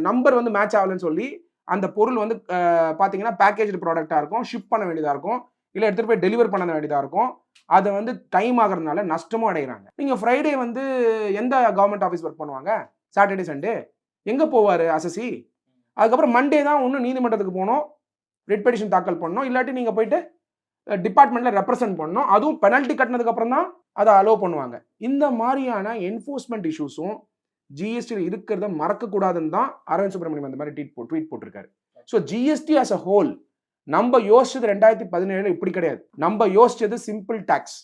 நம்பர் வந்து மேட்ச் ஆகலன்னு சொல்லி அந்த பொருள் வந்து பார்த்தீங்கன்னா பேக்கேஜ் ப்ராடக்டாக இருக்கும், ஷிப் பண்ண வேண்டியதாக இருக்கும். இல்லை எடுத்துகிட்டு போய் டெலிவர் பண்ண வேண்டியதாக இருக்கும். அதை வந்து டைம் ஆகிறதுனால நஷ்டமும் அடைகிறாங்க. நீங்கள் ஃப்ரைடே வந்து எந்த கவர்மெண்ட் ஆஃபீஸ் ஒர்க் பண்ணுவாங்க? சாட்டர்டே சண்டே எங்கே போவார் அசசி? அதுக்கப்புறம் மண்டே தான் ஒன்று நீதிமன்றத்துக்கு போகணும், ரிட் பெட்டிஷன் தாக்கல் பண்ணணும், இல்லாட்டி நீங்கள் போயிட்டு டிபார்ட்மெண்ட்டில் ரெப்ரசென்ட் பண்ணணும். அதுவும் பெனல்ட்டி கட்டினதுக்கப்புறம் தான் அதை அலோவ் பண்ணுவாங்க. இந்த மாதிரியான என்ஃபோர்ஸ்மெண்ட் இஷ்யூஸும் ஜிஎஸ்டியில் இருக்கிறத மறக்கக்கூடாதுன்னு தான் அரவிந்த் சுப்ரமணியம் அந்த மாதிரி ட்வீட் போட்டிருக்காரு. So GST as a whole நம்ம யோசிச்சது 2017 இப்படி கிடையாது. நம்ம யோசிச்சது simple tax,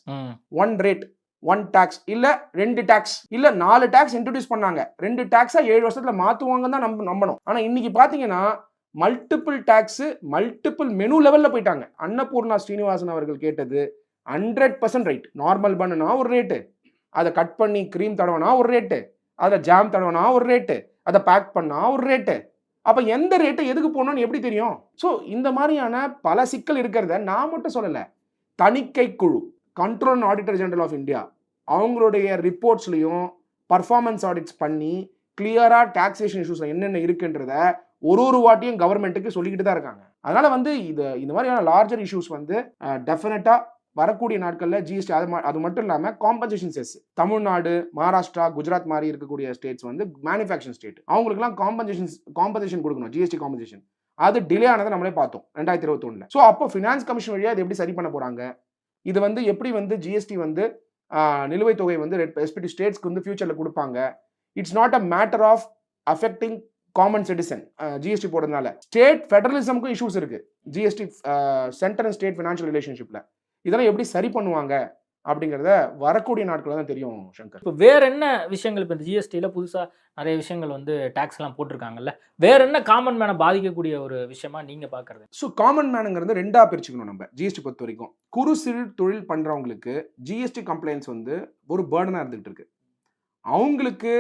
one rate, one tax, இல்ல 2 டாக்ஸ், இல்ல 4 டாக்ஸ் இன்ட்ரோடியூஸ் பண்ணாங்க. 2 டாக்ஸா 7 வருஷத்துல மாத்துவாங்க தான் நம்பணும். ஆனா இன்னைக்கு பாத்தீங்கன்னா மல்டிபிள் டாக்ஸ், மல்டிபிள் மெனு லெவல்ல போயிட்டாங்க. அன்னபூர்ணா ஸ்ரீனிவாசன் அவர்கள் கேட்டது 100% ரைட். நார்மல் பண்ணுனா ஒரு ரேட்டு, அதை கட் பண்ணி கிரீம் தடவனா ஒரு ரேட்டு, அதை ஜாம் தடவனா ஒரு ரேட்டு, அதை பேக் பண்ணா ஒரு ரேட்டு. அப்ப எந்த ரேட்டு எதுக்கு போடணும்னு எப்படி தெரியும்? ஸோ இந்த மாதிரியான பல சிக்கல் இருக்கிறத நான் மட்டும் சொல்லலை, தணிக்கை குழு, control and auditor general of India, அவங்களுடைய ரிப்போர்ட்ஸ்லையும் பர்ஃபார்மன்ஸ் ஆடிட்ஸ் பண்ணி கிளியரா டாக்ஸேஷன் இஷ்யூஸ்ல என்னென்ன இருக்குன்றத ஒரு வாட்டியும் கவர்மெண்ட்டுக்கு சொல்லிக்கிட்டு தான் இருக்காங்க. அதனால வந்து இந்த மாதிரியான லார்ஜர் இஷ்யூஸ் வந்து டெஃபினட்டா வரக்கூடிய நாட்களில் ஜிஎஸ்டி அது மட்டும் இல்லாமல் காம்பன்சேஷன் செஸ், தமிழ்நாடு, மகாராஷ்டிரா, குஜராத் மாதிரி இருக்கக்கூடிய ஸ்டேட்ஸ் வந்து மேனுஃபேக்சரிங் ஸ்டேட், அவங்களுக்குலாம் காம்பன்சேஷன் கொடுக்கணும், ஜிஎஸ்டி காம்பன்சேஷன். அது டிலே ஆனதை நம்மளே பார்த்தோம் 2021. ஸோ அப்போ ஃபினான்ஸ் கமிஷன் வழியாக இது எப்படி சரி பண்ண போறாங்க, இது வந்து எப்படி வந்து ஜிஎஸ்டி வந்து நிலுவைத் தொகை வந்து ரெஸ்பெக்டிவ் ஸ்டேட்ஸ்க்கு வந்து ஃபியூச்சரில் கொடுப்பாங்க. It's not a matter of affecting common citizen. GST போடுறதுனால ஸ்டேட் ஃபெடரலிசமுக்கும் இஷ்யூஸ் இருக்கு. GST centre and state financial ரிலேஷன்ஷிப்ல இதெல்லாம் எப்படி சரி பண்ணுவாங்க அப்படிங்கிறத வரக்கூடிய நாட்கள் தான் தெரியும் சங்கர். இப்போ வேற என்ன விஷயங்கள், இப்போ இந்த ஜிஎஸ்டியில் புதுசாக நிறைய விஷயங்கள் வந்து டேக்ஸ்லாம் போட்டிருக்காங்கல்ல, வேற என்ன காமன் மேனை பாதிக்கக்கூடிய ஒரு விஷயமா நீங்கள் பார்க்குறது? ஸோ காமன் மேனுங்கிறது 2ஆ பிரிச்சுக்கணும் நம்ம ஜிஎஸ்டி பொறுத்த வரைக்கும். குறு சிறு தொழில் பண்ணுறவங்களுக்கு ஜிஎஸ்டி கம்ப்ளைண்ட்ஸ் வந்து ஒரு பேர்டனாக இருந்துகிட்டு இருக்கு. அவங்களுக்கு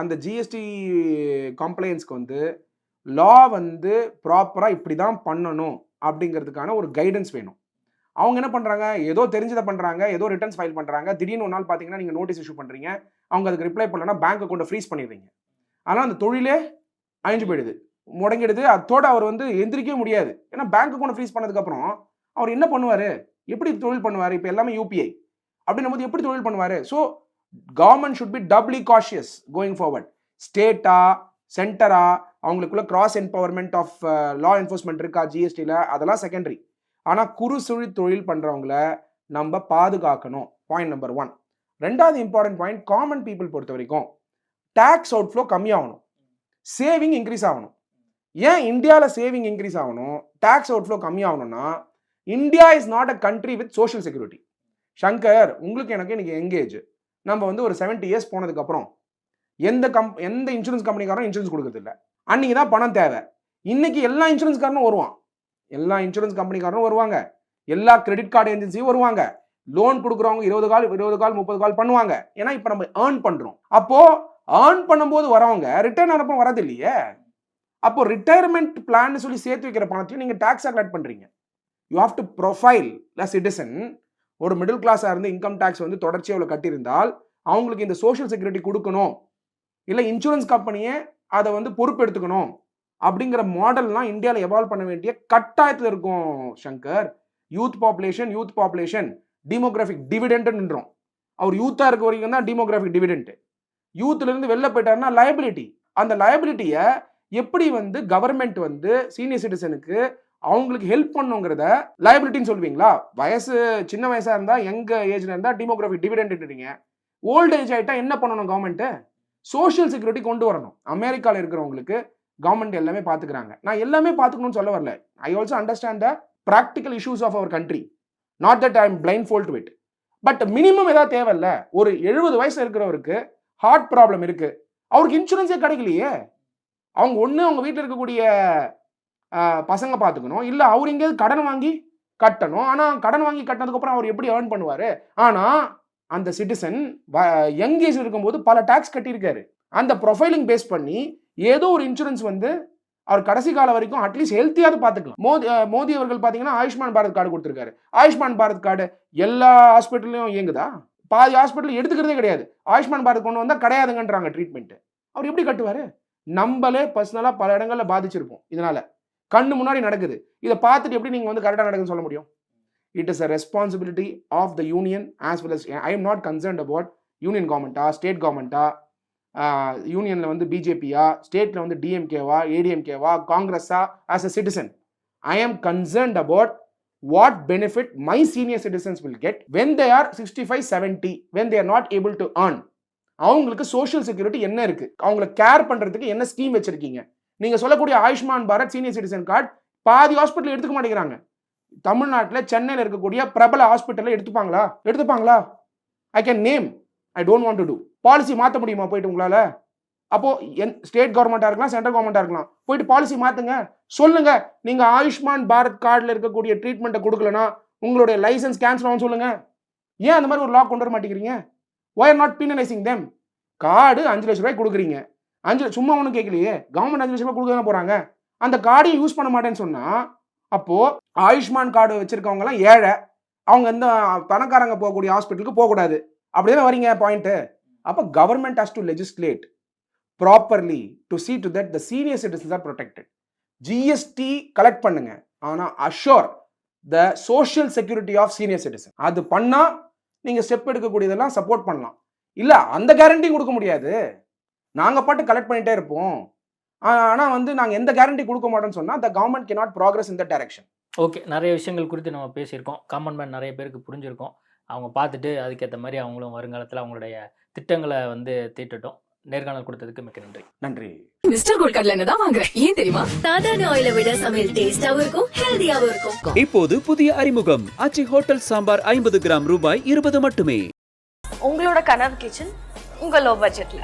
அந்த ஜிஎஸ்டி கம்ப்ளைண்ட்ஸ்க்கு வந்து லா வந்து ப்ராப்பராக இப்படி தான் பண்ணணும் அப்படிங்கிறதுக்கான ஒரு கைடன்ஸ் வேணும். அவங்க என்ன பண்ணுறாங்க, ஏதோ தெரிஞ்சதை பண்ணுறாங்க, ஏதோ ரிட்டர்ன்ஸ் ஃபைல் பண்ணுறாங்க, திடீர்னு ஒரு நாள் பார்த்தீங்கன்னா நீங்கள் நோட்டீஸ் இஷ்யூ பண்ணுறீங்க, அவங்க அதுக்கு ரிப்ளை பண்ணலன்னா பேங்க் அக்கௌண்ட்டை ஃப்ரீஸ் பண்ணிடுறீங்க. ஆனால் அந்த தொழிலே அழிஞ்சு போயிடுது, முடங்கிடுது. அதோட அவர் வந்து எந்திரிக்கவே முடியாது. ஏன்னா பேங்க் அக்கௌண்ட் ஃப்ரீஸ் பண்ணதுக்கப்புறம் அவர் என்ன பண்ணுவார், எப்படி தொழில் பண்ணுவார்? இப்போ எல்லாமே யூபிஐ அப்படின்னும் போது எப்படி தொழில் பண்ணுவார்? So government should be doubly cautious going forward. ஸ்டேட்டா சென்டரா அவங்களுக்குள்ள cross empowerment of law enforcement இருக்கா ஜிஎஸ்டியில், அதெல்லாம் செகண்டரி. ஆனால் குறு சிறு தொழில் பண்ணுறவங்கள நம்ம பாதுகாக்கணும். Point number 1. 2வது இம்பார்ட்டன்ட் பாயிண்ட், காமன் பீப்புள் பொறுத்த வரைக்கும் டேக்ஸ் அவுட்ஃப்ளோ கம்மியாகணும், சேவிங் இன்க்ரீஸ் ஆகணும். ஏன் இந்தியாவில் சேவிங் இன்க்ரீஸ் ஆகணும், டேக்ஸ் அவுட்ஃப்ளோ கம்மியாகணும்னா, India is not a country with social security. Shankar, உங்களுக்கு எனக்கு இன்னைக்கு எங்கேஜ், நம்ம வந்து ஒரு 70 இயர்ஸ் போனதுக்கப்புறம் எந்த இன்சூரன்ஸ் கம்பெனிக்காரனும் இன்சூரன்ஸ் கொடுக்கறது இல்லை. அன்னைக்கு தான் பணம் தேவை. இன்னைக்கு எல்லா இன்சூரன்ஸ்காரனும் வருவான், எல்லா இன்சூரன்ஸ் கம்பெனிக்காரனும் வருவாங்க, எல்லா கிரெடிட் கார்டு ஏஜென்சியும் வருவாங்க, லோன் கொடுக்குறவங்க 20 கால் 30 கால் பண்ணுவாங்க. ஏன்னா இப்போ நம்ம ஏர்ன் பண்றோம். அப்போ ஏர்ன் பண்ணும்போது வரவங்க ரிட்டர்ன் அனுப்ப வரது இல்லையே. அப்போ ரிட்டையர்மெண்ட் பிளான் சொல்லி சேர்த்து வைக்கிற பணத்தையும் நீங்க டாக்ஸா கலெக்ட் பண்றீங்க. You have to profile the citizen. ஒரு மிடில் கிளாஸா இருந்து இன்கம் டாக்ஸ் வந்து தொடர்ச்சியாக அவ்வளோ கட்டியிருந்தால் அவங்களுக்கு இந்த சோஷியல் செக்யூரிட்டி கொடுக்கணும், இல்லை இன்சூரன்ஸ் கம்பெனியை அதை வந்து பொறுப்பெடுத்துக்கணும் அப்படிங்கிற மாடல்லாம் இந்தியாவில் எவால்வ் பண்ண வேண்டிய கட்டாயத்தில் இருக்கும் சங்கர். யூத் பாப்புலேஷன் டீமோகிராஃபிக் டிவிடெண்ட்ன்றோம். அவர் யூத்தாக இருக்க வரைக்கும் தான் டீமோகிராஃபிக் டிவிடெண்ட். யூத்லேருந்து வெளில போயிட்டாருன்னா லயபிலிட்டி. அந்த லயபிலிட்டியை எப்படி வந்து கவர்மெண்ட் வந்து சீனியர் சிட்டிசனுக்கு அவங்களுக்கு ஹெல்ப் பண்ணுங்கிறத லயபிலிட்டின்னு சொல்லுவீங்களா? வயசு சின்ன வயசாக இருந்தால் எங்க ஏஜ்ல இருந்தால் டீமோகிராஃபிக் டிவிடெண்ட்ன்றீங்க. ஓல்டு ஏஜ் ஆகிட்டா என்ன பண்ணணும் கவர்மெண்ட்டு? சோஷியல் செக்யூரிட்டி கொண்டு வரணும். அமெரிக்காவில் இருக்கிறவங்களுக்கு கவர்மெண்ட் எல்லாமே பார்த்துக்கிறாங்க. நான் எல்லாமே பார்த்துக்கணும்னு சொல்ல வரல. I also understand the practical issues of our country. Not that I am blindfold to it. But minimum ஏதாவது தேவையில்ல. ஒரு 70 வயசு இருக்கிறவருக்கு ஹார்ட் ப்ராப்ளம் இருக்கு, அவருக்கு இன்சூரன்ஸே கிடைக்கலையே. அவங்க ஒன்று அவங்க வீட்டில் இருக்கக்கூடிய பசங்க பார்த்துக்கணும், இல்லை அவர் எங்கேயாவது கடன் வாங்கி கட்டணும். ஆனால் கடன் வாங்கி கட்டினதுக்கப்புறம் அவர் எப்படி ஏர்ன் பண்ணுவார்? ஆனால் அந்த சிட்டிசன் யங் ஏஜ் இருக்கும்போது பல டாக்ஸ் கட்டியிருக்காரு. அந்த ப்ரொஃபைலிங் பேஸ் பண்ணி ஏதோ ஒரு இன்சூரன்ஸ் வந்து அவர் கடைசி காலம் வரைக்கும் அட்லீஸ்ட் ஹெல்த்தியாவது பார்த்துக்கலாம். மோடி அவர்கள் பார்த்தீங்கன்னா ஆயுஷ்மான் பாரத் கார்டு கொடுத்துருக்காரு. ஆயுஷ்மான் பாரத் கார்டு எல்லா ஹாஸ்பிட்டல்லையும் இயங்குதா? பாதி ஹாஸ்பிட்டல் எடுத்துக்கிறதே கிடையாது. ஆயுஷ்மான் பாரத் கொண்டு வந்தால் கிடையாதுங்கன்றாங்க ட்ரீட்மெண்ட். அவர் எப்படி கட்டுவார்? நம்மளே பர்சனலாக பல இடங்களில் பாதிச்சிருப்போம். இதனால கண்ணு முன்னாடி நடக்குது. இதை பார்த்துட்டு எப்படி நீங்கள் வந்து கரெக்டாக நடக்குதுன்னு சொல்ல முடியும்? it is a responsibility of the union as well as I am not concerned about union government-ஆ ஸ்டேட் கவர்மெண்ட்டா யூனியனில் வந்து பிஜேபியா ஸ்டேட்டில் வந்து டிஎம்கேவா ஏடிஎம்கேவா காங்கிரஸா as a citizen I am concerned about what benefit my senior citizens will get when they are 65-70 when they are not able to earn. அவங்களுக்கு சோஷியல் செக்யூரிட்டி என்ன இருக்கு, அவங்களை கேர் பண்றதுக்கு என்ன ஸ்கீம் வச்சிருக்கீங்க? நீங்க சொல்லக்கூடிய Ayushman Bharat senior citizen card பாதி ஹாஸ்பிட்டல் எடுத்துக்க மாட்டேங்கிறாங்க. தமிழ்நாட்டில் சென்னையில் இருக்கக்கூடிய பிரபல ஹாஸ்பிட்டலில் எடுத்துப்பாங்களா? I can name, I don't want to do. Policy மாற்ற முடியுமா போயிட்டு உங்களால? அப்போ ஸ்டேட் கவர்மெண்ட்டாக இருக்கலாம், சென்ட்ரல் கவர்மெண்ட்டாக இருக்கலாம், போயிட்டு பாலிசி மாற்றுங்க. சொல்லுங்க, நீங்க ஆயுஷ்மான் பாரத் கார்டில் இருக்கக்கூடிய ட்ரீட்மெண்ட்டை கொடுக்கலனா உங்களுடைய லைசன்ஸ் கேன்சல் ஆகும் சொல்லுங்க. ஏன் அந்த மாதிரி ஒரு லா கொண்டு வர மாட்டேங்கிறீங்க? why are not penalizing them? Card 5 லட்ச ரூபாய் கொடுக்குறீங்க, 5 சும்மா ஒன்றும் கேட்கலையே, கவர்மெண்ட் 5 லட்ச ரூபாய் கொடுக்க தானே போறாங்க. அந்த கார்டையும் யூஸ் பண்ண மாட்டேன்னு சொன்னா அப்போ ஆயுஷ்மான் கார்டு வச்சிருக்கவங்க எல்லாம் ஏழை, அவங்க எந்த பணக்காரங்க போகக்கூடிய ஹாஸ்பிட்டலுக்கு போகக்கூடாது, அப்படியே வரீங்க பாயிண்ட். அப்போ government has to legislate properly to see to that the senior citizens are protected. GST collect பண்ணுங்க, ஆனா assure the social security of senior citizen. அது பண்ணா நீங்க ஸ்டெப் எடுக்கக்கூடியதெல்லாம் சப்போர்ட் பண்ணலாம். இல்ல அந்த கேரண்டி கொடுக்க முடியாது, நாங்க பாட்டு கலெக்ட் பண்ணிட்டே இருப்போம், ஆனா வந்து நாங்க எந்த கேரண்டி கொடுக்க மாட்டோம்னு சொன்னா the government cannot progress in that direction. Okay, நிறைய விஷயங்கள் குறித்து நம்ம பேசியிருக்கோம். காமன் மேன் நிறைய பேருக்கு புரிஞ்சிருக்கோம். அவங்க பார்த்துட்டு அதுக்கேற்ற மாதிரி அவங்களும் வருங்காலத்தில் அவங்களுடைய திட்டங்களை வந்து தீட்டட்டும். நேர்காணல் கொடுத்ததுக்கு மிக்க நன்றி. நன்றி. மிஸ்டர் கோல்ட் கடலை எண்ணெய் தான் வாங்குறேன். ஏன் தெரியுமா? சாதாரண ஆயிலை விட சமையல் டேஸ்டாவும் இருக்கும், ஹெல்தியாவும் இருக்கும். இப்போது புதிய அறிமுகம் ஆச்சி ஹோட்டல் சாம்பார் 50 கிராம் ரூபாய் 20 மட்டுமே. உங்களோட கனவு கிச்சன் உங்க லோ பட்ஜெட்ல.